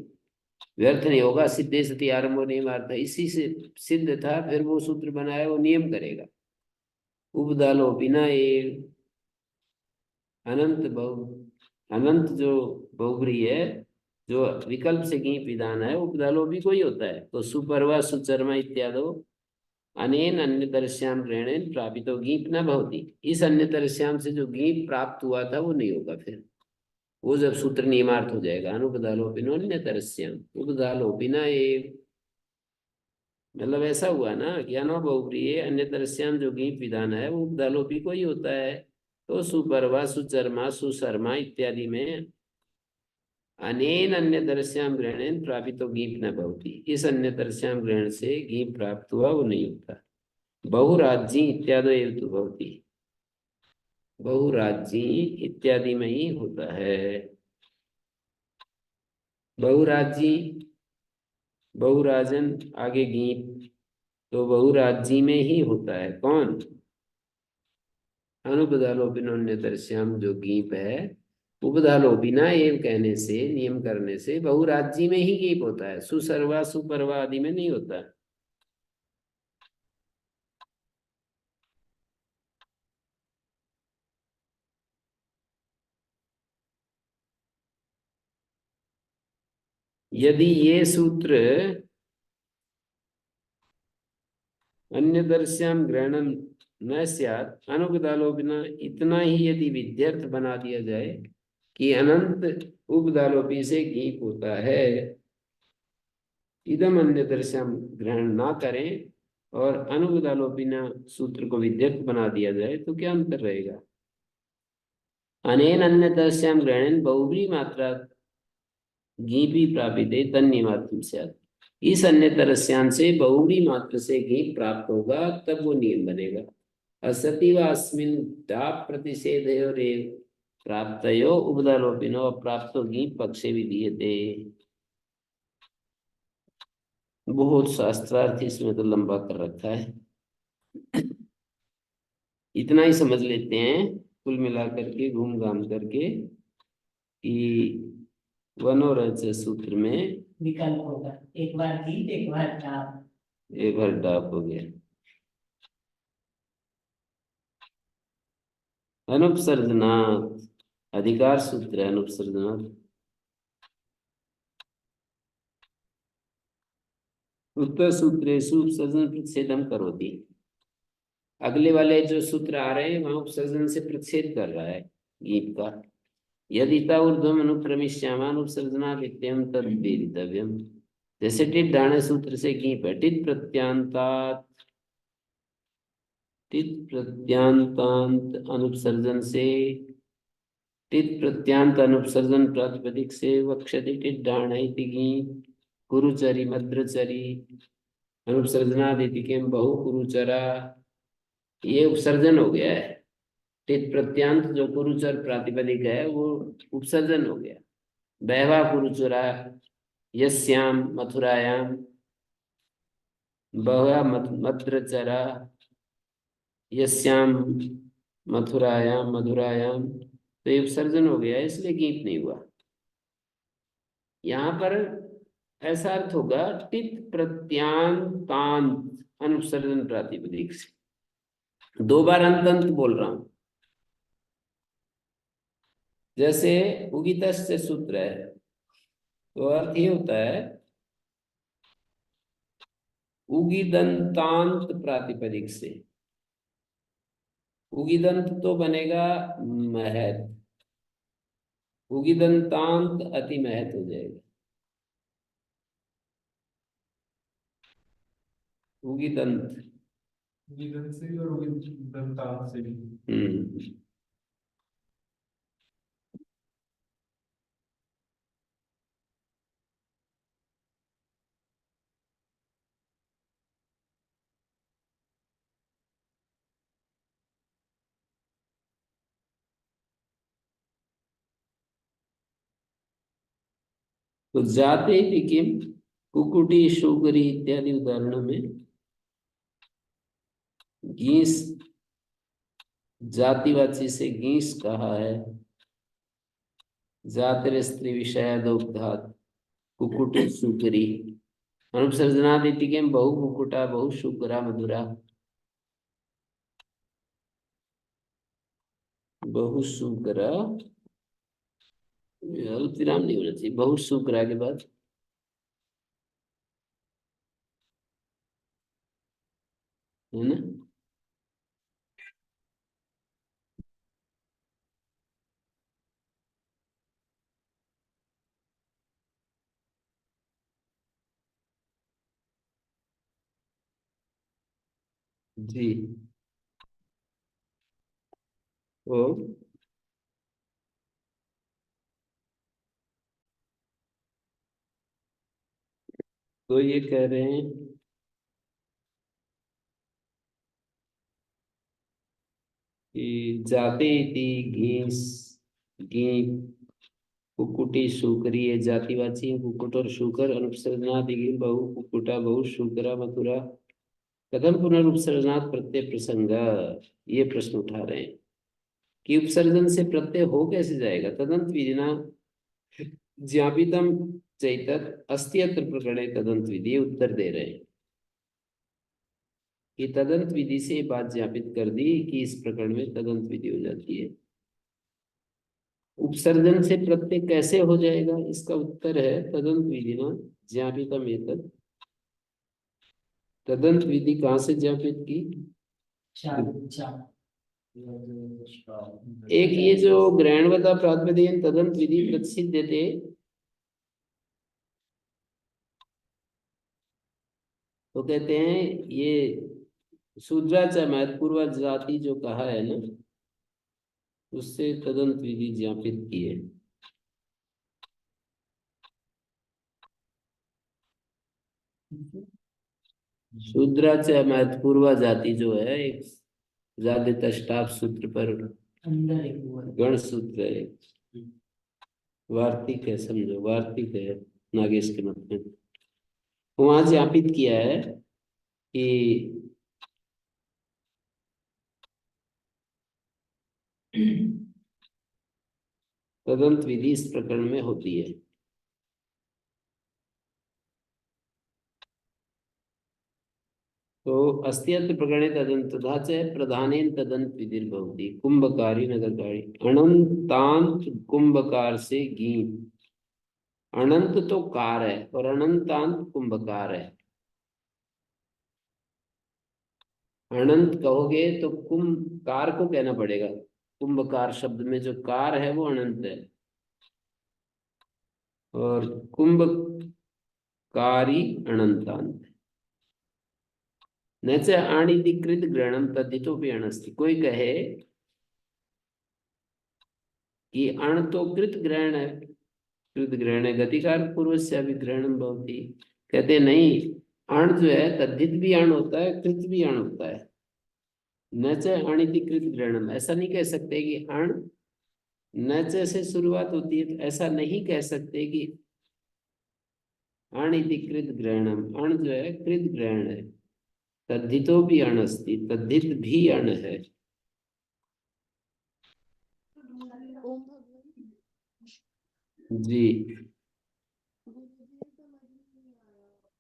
व्यर्थ नहीं होगा, सिद्धे सती आरंभो नियम अर्थ, इसी से सिद्ध था, फिर वो सूत्र बनाया, वो नियम करेगा। उपदालोपिना ये अनंत बहु, अनंत जो बहुव्रीहि है, जो विकल्प से गीप विधान है, उपदालोपी कोई होता है, तो सुपर्वा सुचर्मा इत्यादि अनेन अन्य दर्श्याम ग्रहणेन प्रापितो गीप न भवति। इस अन्य दर्श्याम से जो गीप प्राप्त हुआ था वो नहीं होगा, फिर वो जब सूत्र नियमार्थ हो जाएगा। अनुपदालोपिनो अन्य दर्श्याम उपदालोपिना ये, मतलब ऐसा हुआ ना कि अनो बहुव्रीहि अन्य दर्श्याम जो गीप विधान है वो उपदालोपी को ही होता है। तो सुपर्वा सुचर्मा सुशर्मा इत्यादि में अनेन अन्य दर्श्याम ग्रहणेन प्रापितो गीप न भवति, इस अन्य दर्श्याम ग्रहण से गीप प्राप्त हुआ वो नहीं होता। बहुराज्यी इत्यादि एव तु भवति, बहुराज्यी इत्यादि में ही होता है। बहुराज्यी, बहुराजन आगे गीप, तो बहुराज्यी में ही होता है। कौन? अनुपदालोपिनोन्य दर्श्याम जो गीप है, उपदालोपिना एव कहने से, नियम करने से बहुराज्यी में ही गीप होता है, सुसर्वा सुपर्वा आदि में नहीं होता। यदि ये सूत्र अन्य दर्श्याम ग्रहणम न स्यात् अनुपदालोपिना, इतना ही यदि विध्यर्थ बना दिया जाए कि अनंत उपदालोपी से गीप होता है, इदम अन्य दर्श्याम ग्रहण ना करें और अनुपदालोपिना सूत्र को विध्यर्थ बना दिया जाए, तो क्या अंतर रहेगा? अनेन अन्य दर्श्याम ग्रहण बहुव्रीहि मात्रा गीपी प्रापिते तन्नियमार्थम स्यात्, इस अन्य दर्श्याम से बहुव्रीहि मात्र से गीप प्राप्त होगा, तब वो नियम बनेगा। असति व अस्मिन् डाप प्रतिषेधयोरेव प्राप्तयो उपदालोपिनो अप्राप्तो गीप पक्षे विधीयते। बहुत शास्त्रार्थ इसमें तो लंबा कर रखा है, इतना ही समझ लेते हैं कुल मिलाकर के, घूम घाम करके, कि वनोरज सूत्र में विकल्प होगा, एक बार गीत एक बार डाप। एक बार डाप हो गया। अनुपसर्जनात्, अधिकार सूत्र है अनुपसर्जनात्। उत्तर सूत्रेषु उपसर्जन प्रतिषेधम करोति। अगले वाले जो सूत्र आ रहे हैं वहां उपसर्जन से प्रतिषेध कर रहा है गीत का। यदि ता ऊर्ध्वम अनुक्रमिष्यामान उपसर्जनादित्यम तद वेदितव्यम। जैसे टिट डाणे सूत्र से गीप है, टिट प्रत्यांतांत अनुपसर्जन से, टिट प्रत्यांत अनुपसर्जन प्रातिपदिक से वक्षति टिट डाणे इति गीप। कुरुचरी मद्रचरी अनुपसर्जनादिति के बहु कुरुचरा, ये उपसर्जन हो गया है। टित प्रत्यांत जो कुरुचर प्रातिपदिक है वो उपसर्जन हो गया। बहवा कुरुचरा यस्याम मथुरायाम, बहवा मद्रचरा यस्याम मथुरायाम मधुरायाम, तो ये उपसर्जन हो गया इसलिए गीत नहीं हुआ। यहाँ पर ऐसा अर्थ होगा टित प्रत्यांतांत अनुपसर्जन प्रातिपदिक से। दो बार अंत अंत बोल रहा हूं। जैसे उगितस्य सूत्र है तो अर्थ ये होता है उगिदंतांत प्रातिपदिक से। उगिदंत तो बनेगा महत, उगिदंतांत अति महत हो जाएगा। उगिदंत उगिदंत से भी और उगिदंतांत से भी। तो जाते थी किम, कुकुटी शुगरी इत्यादि उदाहरणों में गीस जातिवाची से गीस कहा है। जातिर स्त्री विषयादोक्तात् कुकुटी शुकरी अनुपसर्जनादिति के बहु कुकुटा बहु शुकरा मधुरा, बहु शुकरा अल्पविराम नहीं होना चाहिए, बहु शुकरा के बाद है ना। जी ओ तो ये कह रहे हैं कि जाते थी घीस घी कुकुटी शुकरी, ये जातिवाची है। कुकुट और शुकर अनुपसर्जनादि बहु कुकुटा बहु शुकरा मथुरा, कथम पुनरुपसर्जनात् प्रत्यय प्रसंग, ये प्रश्न उठा रहे हैं कि उपसर्जन से प्रत्यय हो कैसे जाएगा। तदंत विधिना ज्ञापितम चैतत अस्ति अत्र प्रकरणे तदंत विधि, ये उत्तर दे रहे हैं कि तदंत विधि से बात ज्ञापित कर दी कि इस प्रकरण में तदंत विधि हो जाती है। उपसर्जन से प्रत्यय कैसे हो जाएगा, इसका उत्तर है तदंत विधि ना ज्ञापितम एतत्। तदंत विधि कहाँ से ज्ञापित की। एक ये जो ग्रहणवता प्रातिपदिक तदंत विधि प्रसिद्ध देते, तो कहते हैं ये शूद्राचा महत्पूर्व जाति जो कहा है ना, उससे तदंत विधि ज्ञापित की है। शूद्राचा महत्पूर्व जाति जो है एक जाति तष्टाप सूत्र पर अंदर एक गण सूत्र है, वार्तिक है, समझो वार्तिक है नागेश के मत में। वहां ज्ञापित किया है कि तदंत विधि इस प्रकरण में होती है। तो अस्त्यर्थ प्रकरणे तदंतथा च प्रधानेन तदंत विधिर्भवति कुंभकारी नगरकारी। अनंतांत कुंभकार से गीत, अनंत तो कार है और अनंतांत कुंभकार है। अनंत कहोगे तो कुंभकार को कहना पड़ेगा। कुंभकार शब्द में जो कार है वो अनंत है, और कुंभकारी अनंतांत। न च आणितिकृत ग्रहणम तद्धितोपि अणस्ति। कोई कहे कि अण तो कृत ग्रहण है, कृत ग्रहण है गतिकार पूर्व से अभिग्रहणम भवति। कहते नहीं, अण जो है तद्धित भी अण होता है, कृत भी अण होता है। न च अणितिकृत ग्रहणम, ऐसा नहीं कह सकते कि अण न च से शुरुआत होती है, तो ऐसा नहीं कह सकते कि अणितिकृत ग्रहणम। अण जो है कृत ग्रहण है, तद्धितो भी अण अस्ति, तद्धित भी अण है। ओम भगवान। जी गुरुजी समझ में नहीं आया।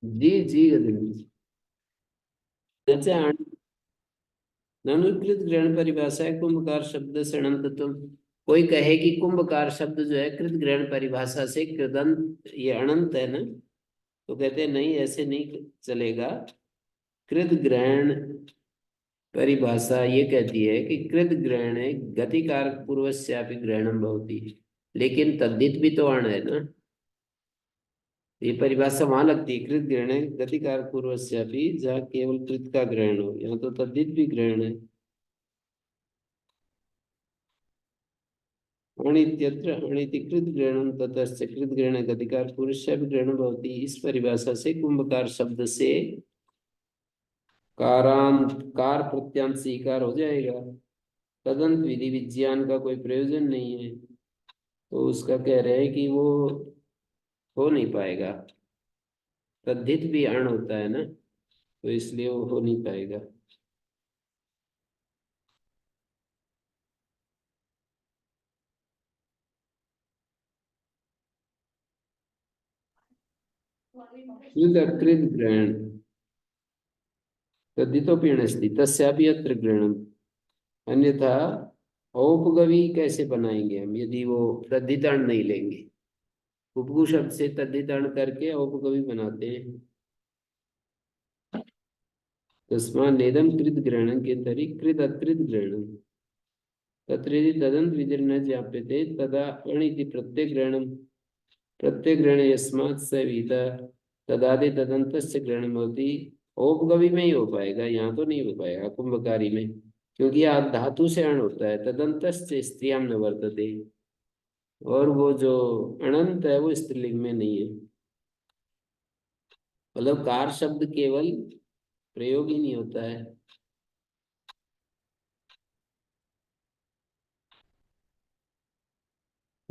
जी जी गजेंद्र जी। न च नानुकृत ग्रहण परिभाषा है कुंभकार शब्द से अनंत। तुम कोई कहे कि कुंभकार शब्द जो है कृत ग्रहण परिभाषा से कृदंत ये अनंत है ना, तो कहते हैं नहीं, ऐसे नहीं चलेगा। कृत ग्रहण परिभाषा ये कहती है कि कृत ग्रहण गतिकार पूर्वस्यापि ग्रहणम भवति, लेकिन तद्धित भी तो अण है ना। ये परिभाषा वहां लगती है, कृत ग्रहण गतिकार पूर्वस्यापि, जहाँ केवल कृत का ग्रहण हो, यहाँ तो तद्धित भी ग्रहण है। अणित्यत्र अणिति कृत ग्रहणम ततश्च कृत ग्रहण गतिकार पुरुषस्य ग्रहण भवति। इस परिभाषा से कुंभकार शब्द से कारांत कार प्रत्यांत से इकार हो जाएगा। तदंत विधि विज्ञान का कोई प्रयोजन नहीं है, तो उसका कह रहे हैं कि वो हो नहीं पाएगा। तद्धित भी अण होता है ना, तो इसलिए वो हो नहीं पाएगा। कृत अकृत ग्रहण तद्धितोपि अणस्ति तस्यापि अत्र ग्रहणम। अन्यथा औपगवी कैसे बनाएंगे हम, यदि वो तद्धितान नहीं लेंगे। उपगु शब्द से तद्धितान करके औपगवी बनाते हैं। तस्मा नेदम कृत ग्रहणं के तरी कृत अकृत ग्रहणं तत्र यदि तदंत विधिर्न ज्ञाप्यते तदा अणिति प्रत्यग्रहणं प्रत्यग्रहणे यस्मात् स विहिता तदादि तदंतस्य ग्रहणं भवति। औपगवी में ही हो पाएगा, यहाँ तो नहीं हो पाएगा कुंभकारी में, क्योंकि यहाँ धातु से अण होता है। तदंतस्य स्त्रियां न वर्तते, और वो जो अनंत है वो स्त्रीलिंग में नहीं है। मतलब कार शब्द केवल प्रयोग ही नहीं होता है।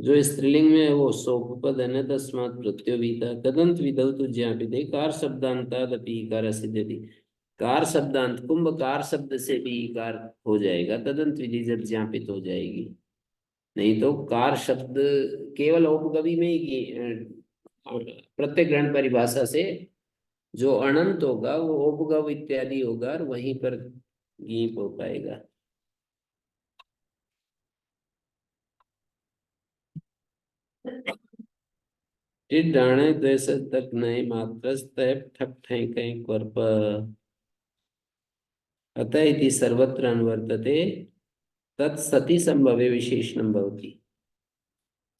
जो स्त्रीलिंग में है वो सोपपद है न, तस्मात् प्रत्ययो विहिता तदंत विधौ तो ज्ञापिते कार शब्दांतादपि ईकार सिद्ध्यति। कार शब्दांत कुंभ कार शब्द से भी ईकार हो जाएगा तदंत विधि जब ज्ञापित हो जाएगी। नहीं तो कार शब्द केवल औपगवी में ही प्रत्यय ग्रहण परिभाषा से जो अनंत होगा वो उपगव इत्यादि होगा, और वहीं पर गीप हो पाएगा। डाणे द्वेष तक नहीं मात्र ठक ठेके क्वर्प अतः इति सर्वत्र अनुवर्तते तत्सति संभवे विशेषणं भवति।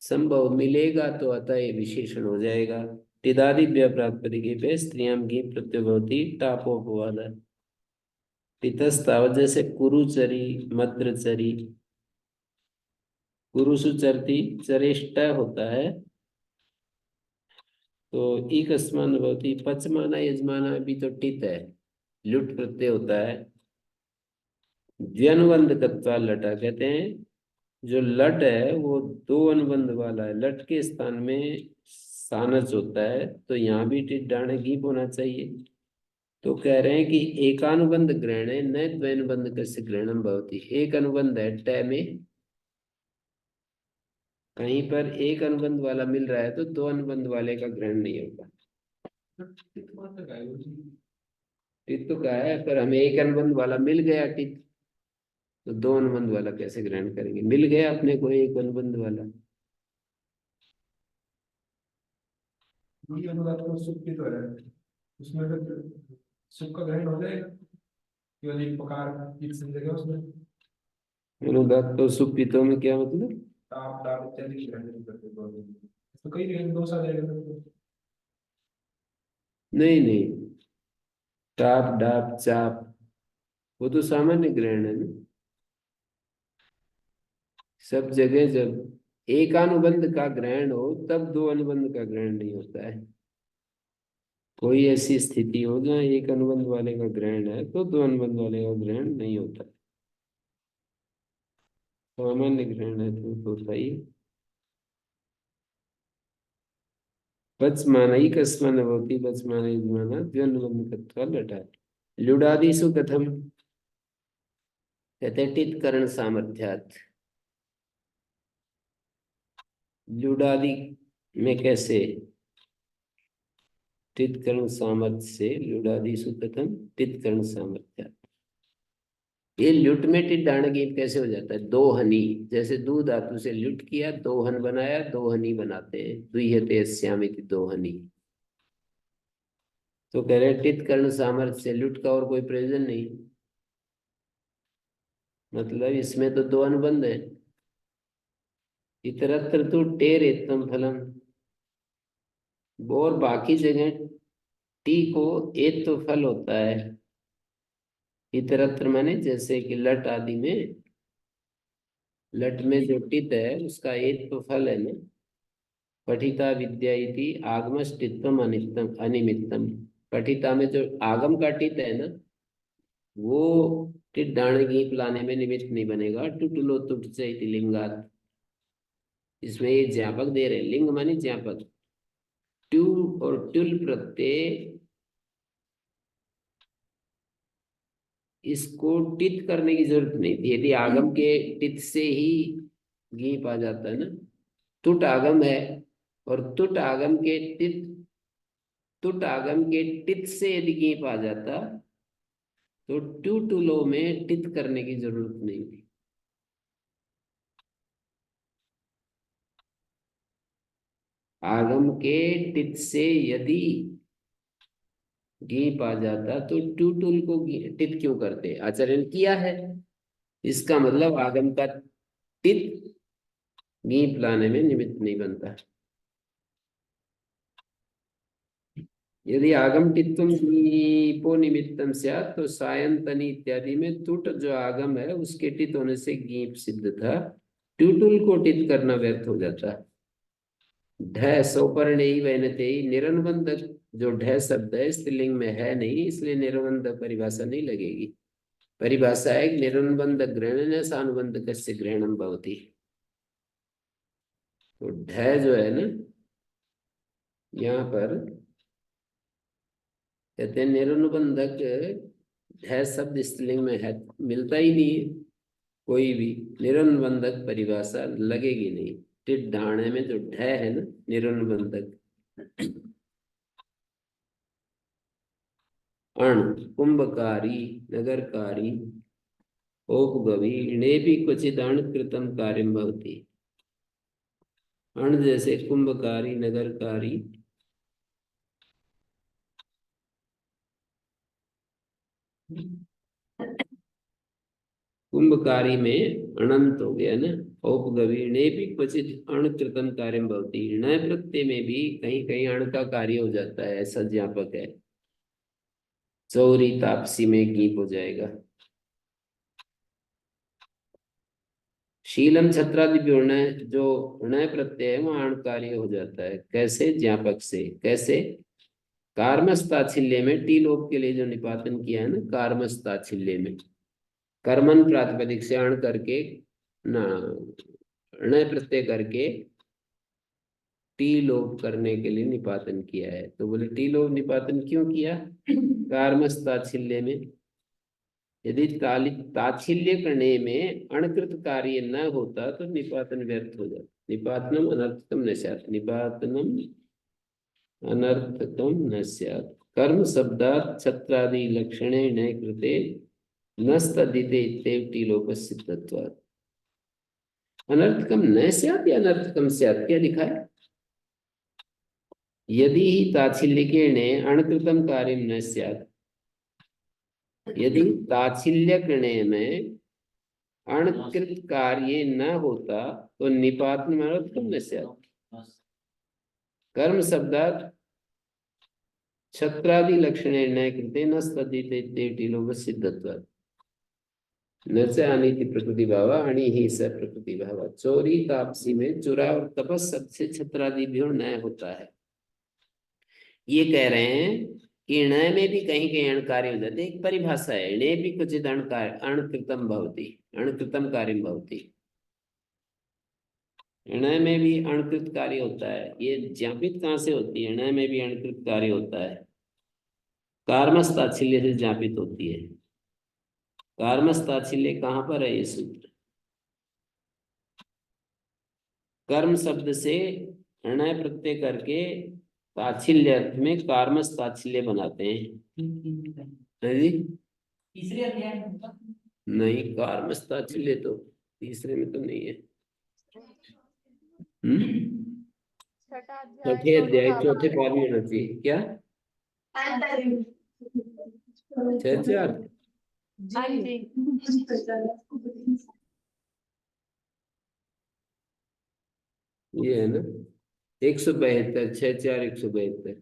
संभव मिलेगा तो अतः ये विशेषण हो जाएगा। टिदादिभ्य प्रातिपदिके पे स्त्रियां गी प्रत्यय भवति टापोपवाद। पितस्तावत जैसे कुरुचरी मद्रचरी, कुरुसुचरती चरेष्ट होता है, तो एकस्मान भवति पचमाना यजमाना भी तो टित है, लुट प्रत्यय होता है। द्व्यनुबंध तत्वा लटा कहते हैं, जो लट है वो दो अनुबंध वाला है, लट के स्थान में सानस होता है, तो यहाँ भी टिट डाणे गीप होना चाहिए। तो कह रहे हैं कि एकानुबंध ग्रहण है न द्वैनुबंध कस्य ग्रहणम भवति। एक अनुबंध है ट में, कहीं पर एक अनुबंध वाला मिल रहा है तो दो अनुबंध वाले का ग्रहण नहीं होगा। टित तो का है, पर हमें एक अनुबंध वाला मिल गया टित, तो दो अनुबंध वाला कैसे ग्रहण करेंगे। मिल गया अपने को एक अनुबंध वाला। ये अनुदात तो सुख की तो है, उसमें फिर सुख का ग्रहण हो जाएगा, केवल एक पकार एक समझेगा उसमें। अनुदात तो सुपितों में क्या मतलब? ताप दाप इत्यादि की ग्रहण नहीं करते तो कई ग्रहण दोष आ जाएगा फिर तो। नहीं नहीं, टाप डाप चाप वो तो सामान्य ग्रहण है ना। सब जगह जब एकानुबंध का ग्रहण हो तब दो अनुबंध का ग्रहण नहीं होता है। कोई ऐसी स्थिति हो जहाँ एक अनुबंध वाले का ग्रहण है तो दो अनुबंध वाले का ग्रहण नहीं होता। सामान्य ग्रहण है तो होता ही है। बचमानई कस्मन भवति बचमानई ज्ञाना द्वन्द्वबंधकत्वा लटा। लुडादिषु कथम कहते हैं टित करण सामर्थ्यात्। लुडादि में कैसे? टित करण सामर्थ्य से लुडादिषु कथम टित करण सामर्थ्यात्। ये लुट में टिट डाणगी कैसे हो जाता है? दो हनी, जैसे दूध धातु से लुट किया, दोहन बनाया, दो हनी बनाते हैं, दुह्यते श्यामिति दोहनी। तो कह रहे टित कर्ण सामर्थ्य से लुट का और कोई प्रयोजन नहीं, मतलब इसमें तो दो अनुबंध है। इतरत्र तो टेर एतम फलम, और बाकी जगह टी को एत तो फल होता है। इतरत्र माने जैसे कि लट आदि में, लट में जो टित है उसका एत तो फल है ना। पठिता विद्या इति आगमष्टित्वम अनित्यम अनिमित्तम। पठिता में जो आगम का टित है ना, वो टिट डाण गीप लाने में निमित्त नहीं बनेगा। टुटुलो तुट से इति लिंगात। इसमें ये ज्ञापक दे रहे, लिंग माने ज्ञापक। ट्यू और ट्युल प्रत्यय इसको टित करने की जरूरत नहीं थी, यदि आगम के टित से ही गीप आ जाता है ना। तुट आगम है और तुट आगम के टित, तुट आगम के टित से यदि गीप आ जाता तो टू टूलो में टित करने की जरूरत नहीं थी। आगम के टित से यदि गीप आ जाता तो टू टूल को टित क्यों करते? आचरण किया है, इसका मतलब आगम का टित गीप लाने में निमित्त नहीं बनता। यदि आगम टित्वम गीपो निमित्तम स्यात् तो सायंतनी इत्यादि में तुट जो आगम है उसके टित होने से गीप सिद्ध था। ट्यूटुल को टित करना व्यर्थ हो जाता। ढ सौपर्ण वैनते निरनुबंधक, जो ढ शब्द है स्त्रीलिंग में है नहीं, इसलिए निरनुबंध परिभाषा नहीं लगेगी। परिभाषा है निरनुबंध ग्रहण सानुबंध कस्य ग्रहणम भवति। तो ढ जो है ना, यहाँ पर कहते हैं निरनुबंधक ढ शब्द स्त्रीलिंग में है, मिलता ही नहीं है। कोई भी निरनुबंधक परिभाषा लगेगी नहीं। टिट ढाणे में जो ढ है ना निरनुबंधक। अण कुंभकारी नगरकारी औपगवी इणे भी क्वचित अण कृतम कार्यम भवति। अण जैसे कुंभकारी नगरकारी, कुंभकारी में अनंत हो गया ना। औपगवी ने भी क्वचित अण कृतम कार्यम भवति। ण प्रत्यय में भी कहीं कहीं अण का कार्य हो जाता है, ऐसा ज्ञापक है। चौरी तापसी में गीप हो जाएगा। शीलम छत्रादि जो ण प्रत्यय है वहां अण कार्य हो जाता है। कैसे? ज्ञापक से। कैसे? कार्मस्ताच्छिल्य में टी लोप के लिए जो निपातन किया है ना, कार्मस्ताच्छिल्य में कर्मन प्रातिपदिक से अण करके ना ण प्रत्यय करके टी लोप करने के लिए निपातन किया है। तो बोले टी लोप निपातन क्यों किया? कार्मस्ताच्छिल्य में। यदि ताच्छिल्य करने में अणकृत कार्य न होता तो निपातन व्यर्थ हो जाता। निपातनम अनर्थकम न स्यात्। निपातनम अनर्थकम न स्यात्। कर्म शब्दात् छत्रादि लक्षणे न कृते नस्तदिते इत्येव टीलोपस्य सिद्धत्वात्। अनर्थकम न स्यात् या अनर्थकम स्यात्, क्या लिखा है? यदि ही ताच्छिल्यकेणे अणकृतं कार्यं न स्यात्, यदि ताच्छिल्यकणे में अणकृत कार्य न होता तो निपातन अनर्थम न स्यात्। कर्म शब्दात् छत्रादि लक्षणे न कृते न स्तदिते टीलोभ सिद्धत्वात्। न च अनिति प्रकृति भाव अणि ही स प्रकृति भाव। चोरी तापसी में चुरा और तपस सबसे छत्रादि भी न होता है। ये कह रहे हैं कि ण में भी कहीं कहीं अणकार्य हो जाते। एक परिभाषा है, णे भी कुछ अणकृतम भवति, अणकृतम कार्यम भवति। ण में भी अणकृत कार्य होता है। ये ज्ञापित कहाँ से होती है? ण में भी अणकृत कार्य होता है, कार्मस ताच्छिल्य से ज्ञापित होती है। कार्मस ताच्छिल्य कहाँ पर है? ये सूत्र कर्म शब्द से ण प्रत्यय करके ताच्छिल्य अर्थ में कार्मस ताच्छिल्य बनाते हैं। है जी? तीसरे अध्याय में होगा। नहीं, कार्मस ताच्छिल्य तो तीसरे में तो नहीं है। छठा अध्याय चौथे अध्याय चौथा चौथे पाद में होना चाहिए। क्या? 6-4 हाँ जी। ये है ना, 172, 6-4 172।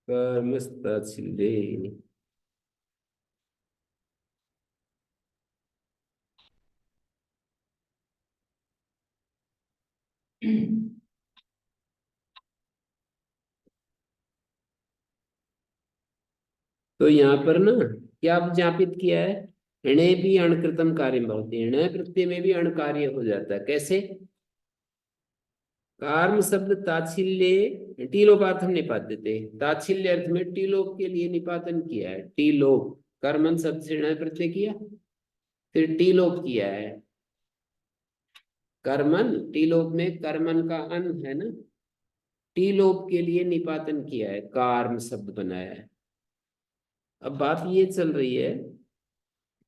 कर्मस्ताच्छिल्ये तो यहाँ पर ना क्या ज्ञापित किया है? णे भी अणकृतम कार्य भवति। ण प्रत्यय में भी अण कार्य हो जाता है। कैसे? कार्म शब्द ताच्छिल्य टीलोपार्थम निपात्यते, ताच्छिल्य अर्थ में टीलोप के लिए निपातन किया है। टीलोप कर्मन शब्द से ण प्रत्यय किया, फिर टीलोप किया है। कर्मन टीलोप में कर्मन का अन है ना, टीलोप के लिए निपातन किया है, कार्म शब्द बनाया है। अब बात ये चल रही है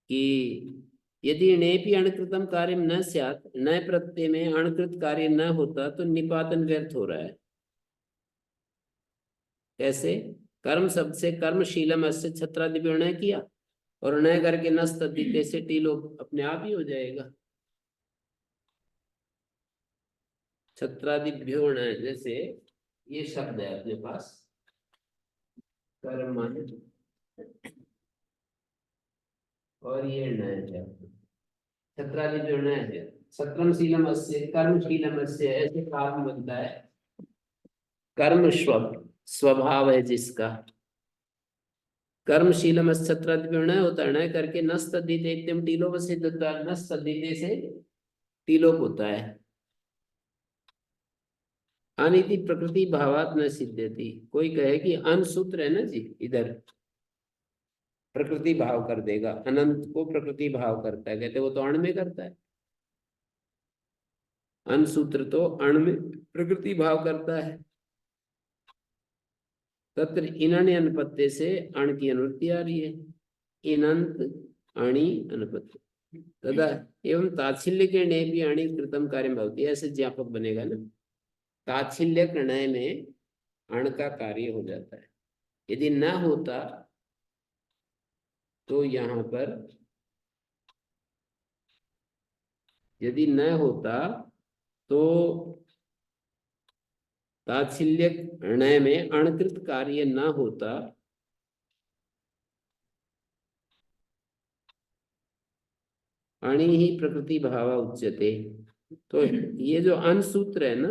कि यदि णेपि अणकृतम कार्य न स्यात्, न प्रत्यय में अणकृत कार्य न होता तो निपातन व्यर्थ हो रहा है। कैसे? कर्म शब्द से कर्मशीलम अस्य छत्रादिभ्यो ण किया और न करके नस्त तद्धिते से टीलोप अपने आप ही हो जाएगा। छत्रादिभ्यो ण, जैसे ये शब्द है अपने पास कर्म और ये ण है, छत्रादिभ्यो ण है। छत्रम शीलम अस्य कर्मशीलम अस्य, ऐसे कार्य बनता है। कर्म स्वभाव है जिसका, कर्मशीलम छत्रादिभ्यो ण होता है, ण करके नस्त तद्धिते इत्यम टीलोप सिद्धत्वा, नस्त तद्धिते से टीलोप होता है। अनिति प्रकृति भावात न सिद्ध्यति। कोई कहे कि अन सूत्र है ना जी, इधर प्रकृति भाव कर देगा, अनंत को प्रकृति भाव करता है। कहते वो तो अण में करता है। अन सूत्र तो अण में प्रकृति भाव करता है। तत्र इनण्य अनुपत्ति से अण की अनुवृत्ति आ रही है। इनंत अणि अनुपत्ति तथा एवं ताच्छिल्य के णे भी अणि कृतम कार्य भवती, ऐसे ज्ञापक बनेगा ना। ताच्छिल्य णय में अण का कार्य हो जाता है। यदि न होता तो यहाँ पर, यदि न होता तो ताच्छिल्य णय में अणकृत कार्य न होता अणि ही प्रकृति भाव उच्यते। तो ये जो अन सूत्र है ना,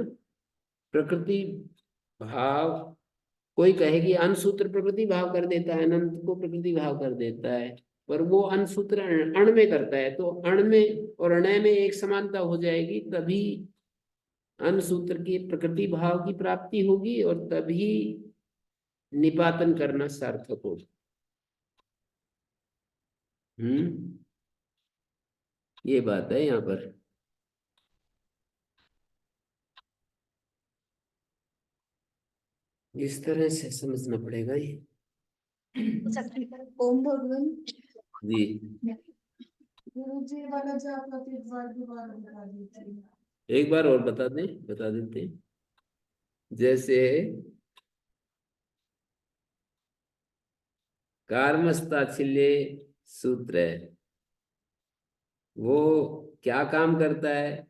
प्रकृति भाव, कोई कहे कि अन सूत्र प्रकृति भाव कर देता है, अनंत को प्रकृति भाव कर देता है, पर वो अन सूत्र अण में करता है। तो अण में और अणय में एक समानता हो जाएगी, तभी अन सूत्र की प्रकृति भाव की प्राप्ति होगी और तभी निपातन करना सार्थक होगा। ये बात है यहाँ पर। इस तरह से समझना पड़ेगा ये। ओम भगवान जी गुरु जी वाला जो आपका फिर दोबारा बता दीजिए। एक बार और बता देते हैं। जैसे कार्मस्ताच्छिल्य सूत्र है, वो क्या काम करता है?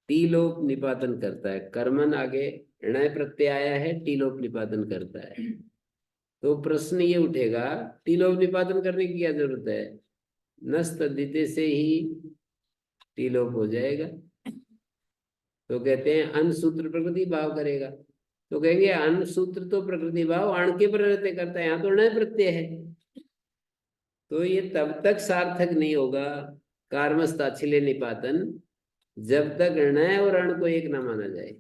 टीलोप निपातन करता है। कर्मन आगे णय प्रत्यय आया है, टीलोप निपातन करता है। तो प्रश्न ये उठेगा, टीलोप निपातन करने की क्या जरूरत है? नस्त तद्धिते से ही टीलोप हो जाएगा। तो कहते हैं अन सूत्र प्रकृति भाव करेगा। तो कहेंगे अन सूत्र तो प्रकृति भाव अण के प्रत्यय करता है, यहाँ तो णय प्रत्यय है। तो ये तब तक सार्थक नहीं होगा कार्मस्ताच्छिल्य निपातन, जब तक णय और अण को एक न माना जाए।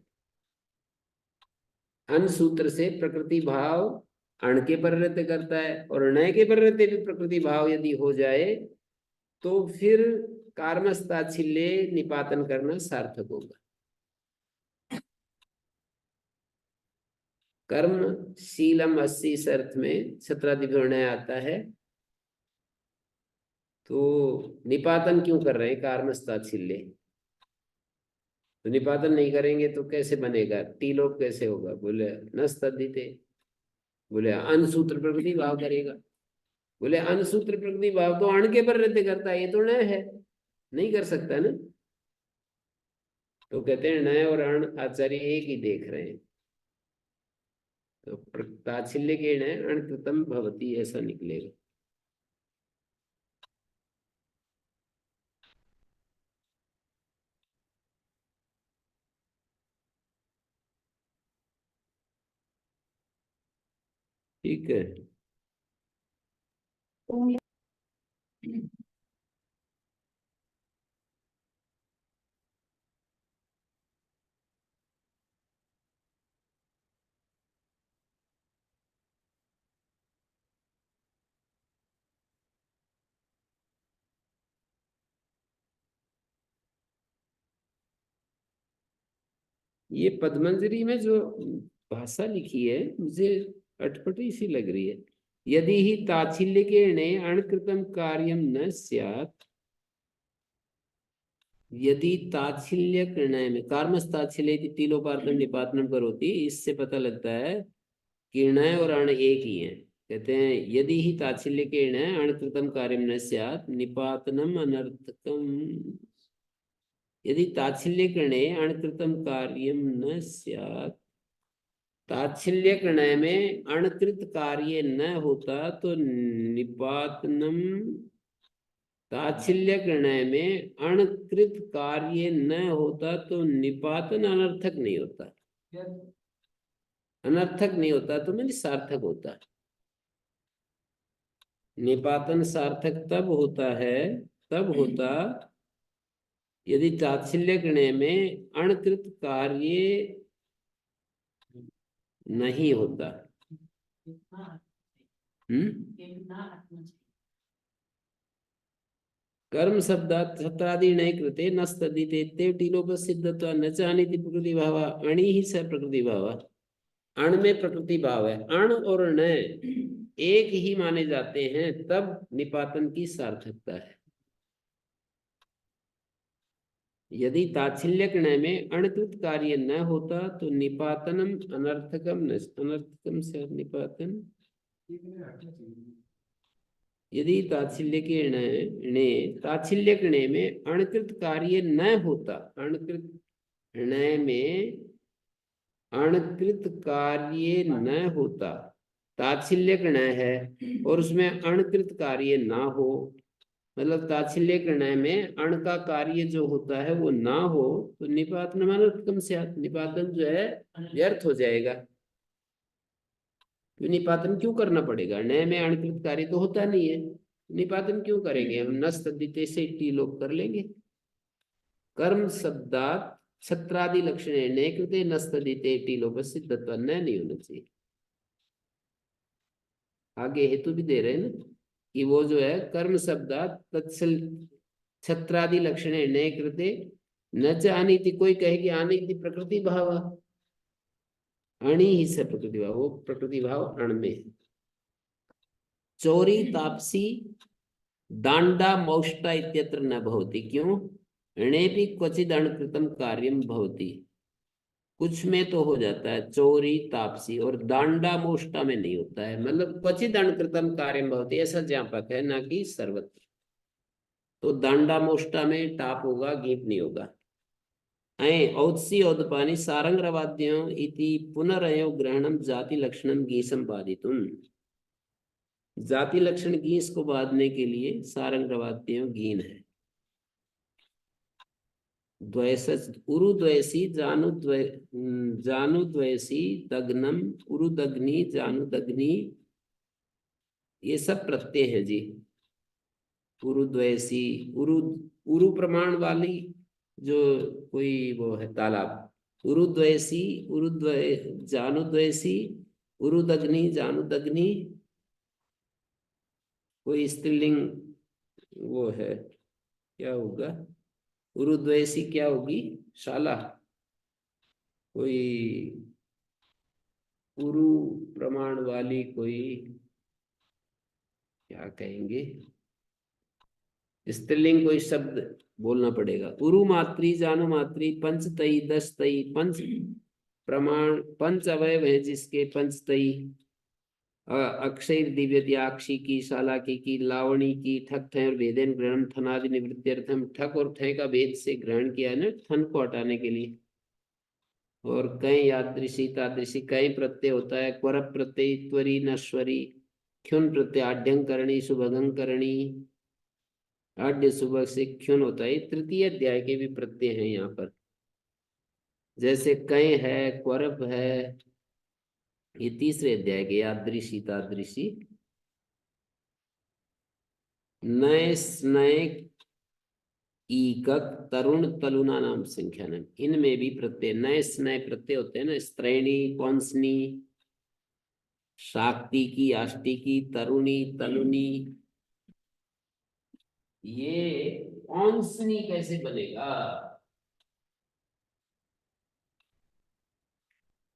अन सूत्र से प्रकृति भाव अण के प्रत्यय करता है, और णय के प्रत्यय भी प्रकृति भाव यदि हो जाए तो फिर कार्मस्ताच्छिल्य निपातन करना सार्थक होगा। कर्म शीलम 80 इस अर्थ में छत्रादिभिर्णय आता है। तो निपातन क्यों कर रहे हैं? कार्मस्ताच्छिल्य। तो निपातन नहीं करेंगे तो कैसे बनेगा? टीलोप कैसे होगा? बोले नस्तद्धिते। बोले अनसूत्र प्रकृति भाव करेगा। बोले अनसूत्र प्रकृति भाव तो अण के प्रत्यय करता है, ये तो णय है, नहीं कर सकता ना। तो कहते हैं णय और अण आचार्य एक ही देख रहे हैं। तो ताच्छिल्य के णय अणकृतम भवति, ऐसा निकलेगा। ठीक है। ये पद्मंजरी में जो भाषा लिखी है मुझे अटपटी सी लग रही है। यदि ही ताच्छिल्य के णे अणकृतम कार्यम न स्यात्, यदि ताच्छिल्य निर्णय में कार्मस्ताच्छिल्य तिलोपार्थम निपातनम करोति, इससे पता लगता है कि णय और अण एक ही है। कहते हैं यदि ही ताच्छिल्य के णे अणकृतम कार्यम न स्यात् निपातनम अनर्थकम। यदि ताच्छिल्य णे अणकृतम कार्यम न स्यात्, ताच्छिल्य णय में अणकृत कार्य न होता तो निपातनम, ताच्छिल्य णय में अणकृत कार्य न होता तो निपातन अनर्थक नहीं होता। अनर्थक नहीं होता तो मैंने सार्थक होता। निपातन सार्थक तब होता यदि ताच्छिल्य णय में अणकृत कार्य नहीं होता। कर्म शब्दात् छत्रादि नए कृते नस्तदिते ते टीलोपसिद्धत्वा न चानिति प्रकृति भाव अणि ही स प्रकृति भाव। अण में प्रकृति भाव है, अण और नय एक ही माने जाते हैं, तब निपातन की सार्थकता है। यदि ताच्छिल्य णय में अणकृत कार्य न होता तो निपातनम अनर्थकम से निपातन। यदि ताच्छिल्य के ताच्छिल्य णे में अणकृत कार्य न होता, अणकृत णे में अणकृत कार्य न होता, ताच्छिल्य णय है और उसमें अणकृत कार्य ना हो, मतलब ताच्छिल्य णय में अण का कार्य जो होता है वो ना हो, तो निपातन अनर्थकम स्यात्, निपातन जो है व्यर्थ हो जाएगा। तो निपातन क्यों करना पड़ेगा? णय में अणकृत कार्य तो होता नहीं है, निपातन क्यों करेंगे? हम नस्तदिते से टीलोप कर लेंगे। कर्म शब्दात् छत्रादि लक्षणे नए कृते नस्तदिते टीलोप सिद्धत्व न नहीं होना चाहिए। आगे हेतु भी दे रहे हैं ना कि वो जो है कर्म शब्दात् तत्सल छत्रादि लक्षणे नए कृते न च आनीति। कोई कहेगी आनीति प्रकृति भाव, अणि ही से प्रकृति भाव, वो प्रकृति भाव अण में है। चोरी तापसी दांडा मौष्टा इत्यत्र न भवति, क्यों? णेपि क्वचिद अणकृतम कार्यम भवति, कुछ में तो हो जाता है चोरी तापसी, और दांडा मोष्टा में नहीं होता है, मतलब क्वचिद अणकृतम कार्यम भवति ऐसा ज्ञापक है, ना कि सर्वत्र। तो दांडा मोष्टा में टाप होगा, गीत नहीं होगा। ऐ औत्सी औदपानी सारंगवाद्यों इति पुनरयो ग्रहणम जाति लक्षणम गीसम बाधितुम। जाति लक्षण गीस को बांधने के लिए सारंगवाद्यों गीन है। द्वैसच उरुद्वैसी जानुद्वैसी दग्नम उरुदग्नि जानुदग्नि, ये सब प्रत्यय है जी। उरुद्वैसी, उरु उरु प्रमाण वाली जो कोई वो है तालाब, उरुद्वैसी उरुद्वै जानुद्वैसी उरुदग्नि जानुदग्नि, कोई स्त्रीलिंग वो है, क्या होगा? उरुद्वैसी क्या होगी? शाला। कोई उरु प्रमाण वाली कोई, क्या कहेंगे, स्त्रीलिंग कोई शब्द बोलना पड़ेगा। उरु मात्री जानु मात्री पंच तई दस तई, पंच प्रमाण पंच अवयव है जिसके, पंच तई अक्षय दिव्य द्याक्षी की, शाला की लावणी की, ठक ठ और भेदेन ग्रहण थनादि निवृत्त्यर्थम, ठक और ठ का भेद से ग्रहण किया है ना, थन को हटाने के लिए। और कई यादृशी तादृशी, कई प्रत्यय होता है, क्वर प्रत्यय त्वरी नश्वरी, क्षुन प्रत्यय आढ्यंकरणी शुभगंकरणी, आड्य सुबह से क्षुन होता है। तृतीय अध्याय के भी प्रत्यय हैं यहाँ पर, जैसे कई है, क्वरप है, ये तीसरे अध्याय के यादृशी तादृशी। नए स्नय ईकक तरुण तलुना नाम संख्यानम, इनमें भी प्रत्यय नए स्नय प्रत्यय होते हैं ना, स्त्रैणी कौंसनी, शाक्ति की आष्टी की, तरुणी तलुनी। ये कौंसनी कैसे बनेगा?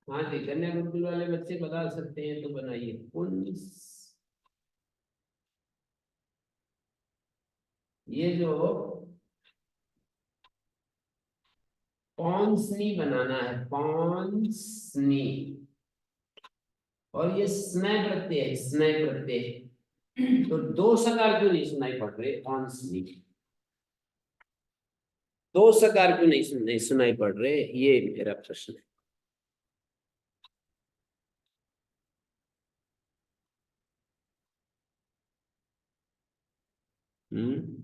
हाँ जी, कन्या गुरुकुल वाले बच्चे बता सकते हैं तो बनाइए। ये जो पौंसनी बनाना है, पौंसनी, और ये स्नय प्रत्यय है, स्नय प्रत्यय। तो दो सकार क्यों नहीं सुनाई पड़ रहे? पौंसनी, दो सकार क्यों नहीं सुनाई पड़ रहे? ये मेरा प्रश्न है। हम्म,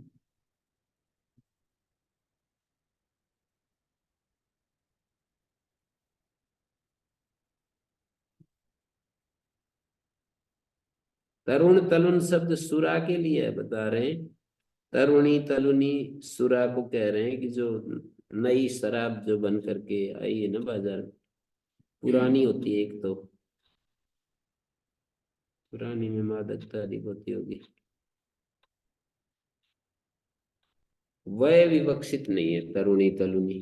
तरुण तलुन शब्द सुरा के लिए बता रहे हैं। तरुणी तलुनी सुरा को कह रहे हैं कि जो नई शराब जो बन करके आई है ना बाजार में, पुरानी होती है एक तो, पुरानी में मादकता अधिक होती होगी। वह विवक्षित नहीं है, तरुणी तलुनी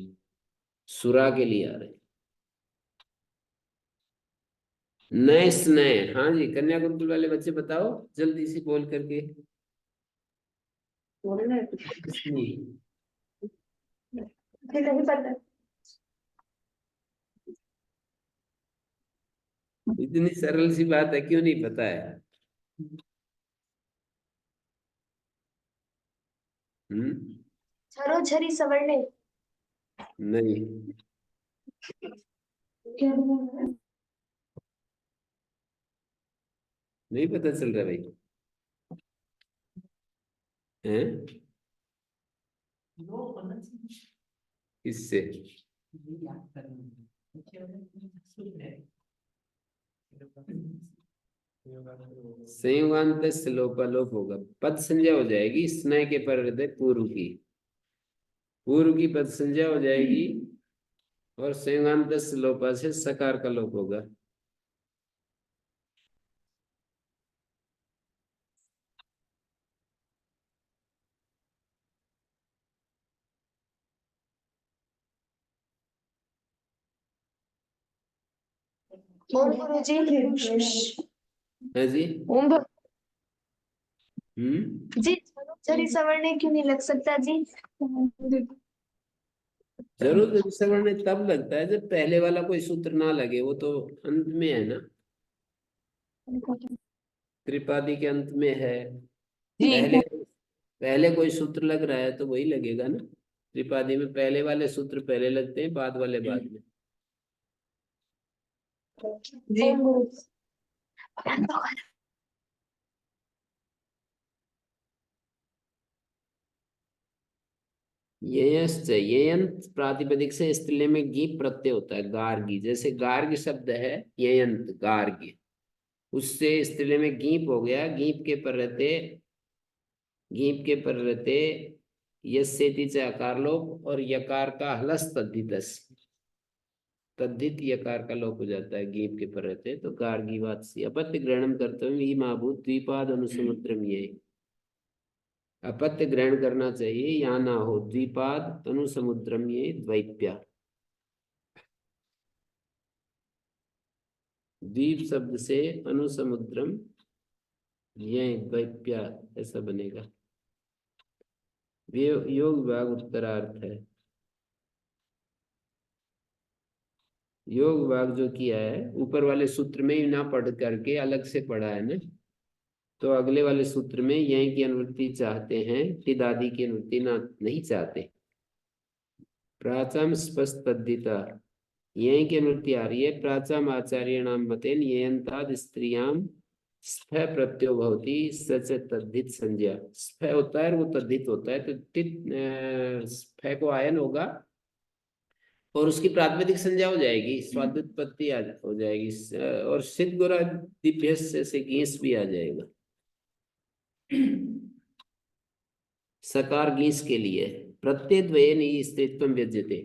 सुरा के लिए आ रहे हैं। नए स्नय, हाँ जी, कन्या गुरुकुल वाले बच्चे बताओ जल्दी से बोल करके। नहीं पता। इतनी सरल सी बात है, क्यों नहीं पता है? हम्म, छरो छरी सवर्णे। नहीं, क्या बोल रहा है? नहीं पता चल रहा भाई, हैं? नो pronunciation, किससे? ये याद करना है। क्या है? संयुगान्त लोपालोप होगा, पद संज्ञा हो जाएगी स्नय के पर हृदय पूर्व की, पूर्व की पद संज्ञा हो जाएगी, और संयुगान्त लोपा से सकार का लोप होगा। ओम गुरुजी। है जी। ओम हम्म। जी, जरी सवर्ण क्यों नहीं लग सकता जी? जरूर सवर्ण तब लगता है जब पहले वाला कोई सूत्र ना लगे, वो तो अंत में है ना, त्रिपादी के अंत में है। पहले पहले कोई सूत्र लग रहा है तो वही लगेगा ना। त्रिपादी में पहले वाले सूत्र पहले लगते हैं, बाद वाले बाद में। जी। येयश्च, येयंत प्रातिपदिक से स्त्रीलिंग में गी प्रत्यय होता है, गार्गी। जैसे गार्ग शब्द है येयंत, गार्ग, उससे स्त्रीलिंग में गीप हो गया। गीप के पर रहते, गीप के पर रहते यस्येति च अकार लोप, और यकार का हलस तद्धितस, तद्धित यकार का लोप हो जाता है गीप के पर रहते। तो गार्गी वात्स्य अपत्य ग्रहणम कर्तव्य ही महाभूत द्विपाद अनुसमुद्रम, ये अपत्य ग्रहण करना चाहिए, यहाँ ना हो। द्विपाद अनुसमुद्रम ये द्वैप्या, द्वीप शब्द से अनुसमुद्रम ये द्वैप्या ऐसा बनेगा। योग विभाग उत्तरार्थ है। योग विभाग जो किया है ऊपर वाले सूत्र में ही ना पढ़ करके अलग से पढ़ा है ना, तो अगले वाले सूत्र में यहीं की अनुवृत्ति चाहते हैं, तिदादि की अनुवृत्ति ना नहीं चाहते। प्राचम स्पष्ट तद्धिता, यहीं की अनुवृत्ति आ रही है। प्राचम आचार्य नाम मतेन येयंताद स्त्रियाम स्फ प्रत्ययो भवति सच तद्धित संज्ञा। स्फ होता है वो तद्धित होता है, तो स्फ को आयन होगा और उसकी प्रातिपदिक संज्ञा हो जाएगी, स्वादुत्पत्ति हो जाएगी। और सिद्ध गोरा दिभ्यस्य से गीस भी आ जाएगा। सकार गीस के लिए प्रत्यय द्वयेन ही स्त्रीत्व व्यज्यते,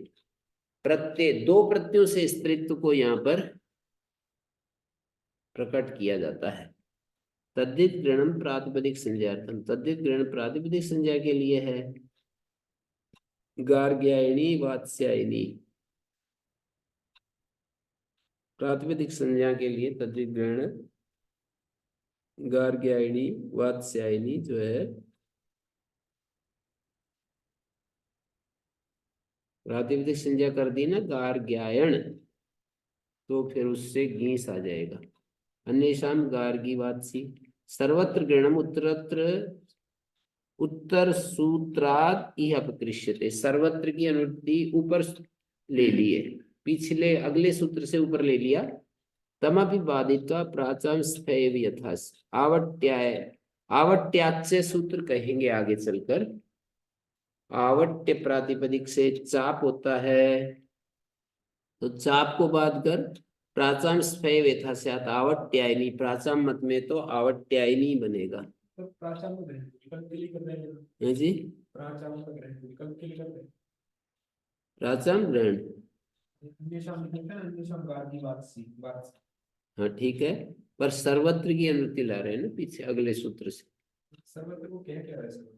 प्रत्यय दो प्रत्ययों से स्त्रीत्व को यहाँ पर प्रकट किया जाता है। तद्धित ग्रहणम प्रातिपदिक संज्ञार्थम, तद्धित ग्रहण प्रातिपदिक संज्ञा के लिए है। गार्ग्यायनी वात्स्यायनी, प्रातिपदिक संज्ञा के लिए तद्धित ग्रहण गार्ग्यायनी वात्स्यायनी जो है, प्रातिपदिक संज्ञा कर दी ना गार्ग्यायण, तो फिर उससे गीस आ जाएगा। अन्येषाम गार्गी वात्सी, सर्वत्र गृणम उत्तरत्र उत्तर सूत्राद इह अपकृष्यते, सर्वत्र की अनुवृत्ति ऊपर ले लिए, पिछले अगले सूत्र से ऊपर ले लिया। तमपि बाधित्वा प्राचाम स्फेव यथास, आवट्याय, आवट्याच्य सूत्र कहेंगे आगे चलकर। आवट्य प्रातिपदिक से चाप होता है, तो चाप को बाध कर प्राचाम स्फेव यथास्यात् आवट्यायनी, प्राचाम मत में तो आवट्यायनी बनेगा। तो प्राचाम को ग्रहण विकल्प के लिए कर रहे हैं है जी, प्राचाम का ग्रहण विकल्प के लिए कर रहे हैं। प्राचाम ग्रहण, अन्येषाम लिखते हैं, अन्येषाम गार्गी वात्सी वात्सी। हाँ ठीक है, पर सर्वत्र की अनुवृत्ति ला रहे हैं ना पीछे अगले सूत्र से। सर्वत्र को क्या क्या है सर्वत्र?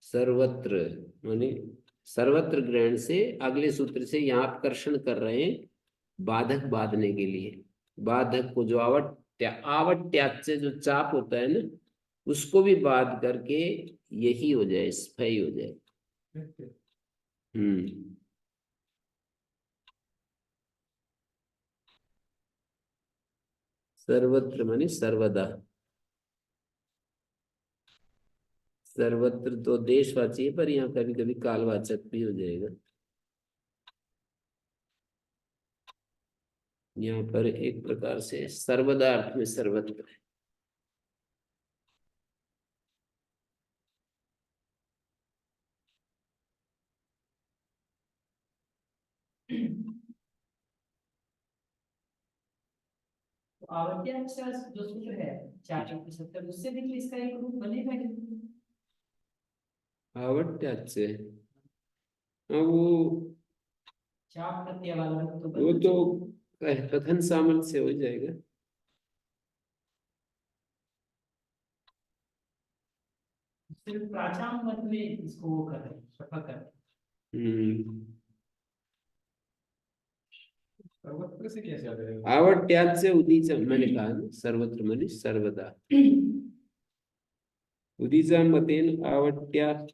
सर्वत्र माने सर्वत्र ग्रहण से अगले सूत्र से यहाँ आकर्षण कर रहे हैं, बाधक बांधने के लिए। बाधक को जो आवट्या, आवट्याच्य जो चाप होता है ना, उसको भी बाध करके यही हो जाए, स्फई हो जाए। हम्म, सर्वत्र माने सर्वदा, सर्वत्र तो देशवाची है, पर यहाँ कभी कभी कालवाचक भी हो जाएगा। यहाँ पर एक प्रकार से सर्वदा अर्थ में सर्वत्र है। तो आवृत्ति जो सूत्र है 475, उससे भी तो इसका एक रूप बनेगा ही। आवट्याच्य, हाँ वो चाप प्रत्यय वाला रूप तो वो बन तो कथन सामर्थ्य से हो जाएगा। सिर्फ प्राचाम मत में इसको वो कर रहे हैं, सफा कर रहे हैं। सर्वत्र सर्वत्र से कैसे आ जाएगा? आवट्यात से उदीचा, मैंने कहा ना, सर्वत्र माने सर्वदा। उदीचा मतेन आवट्यात,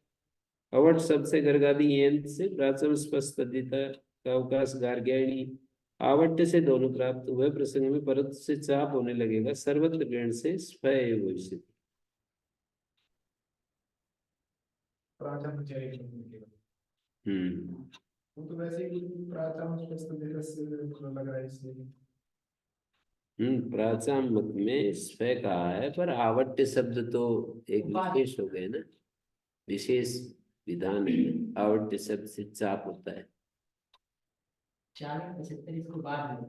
अवट शब्द से गर्गादि एन से प्राचम स्पष्ट का अवकाश गार्ग्याणी आवट्य से दोनों प्राप्त हुए प्रसंग में परत से चाप होने लगेगा, सर्वत्र ग्रहण से स्फय भविष्यति। प्राचम चरित निकलेगा। हम्म। वो तो वैसे ही प्राचम स्पष्ट देकर से लग रहा है इसलिए। प्राचाम मत में स्फय कहा है, पर आवट्य शब्द तो एक विशेष हो गए ना, विशेष विधान है। आवट्य शब्द से चाप होता है। 40-75 इसको बाद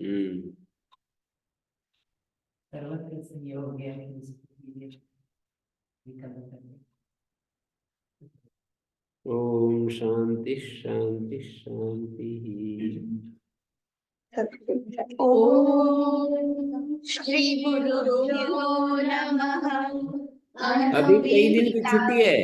में सर्वत्र से ये हो गया है, इसको ये विकल्प करके। ओम शांति शांति शांति। ओम श्री गुरुभ्यो नमः। अभी कई दिन की छुट्टी है।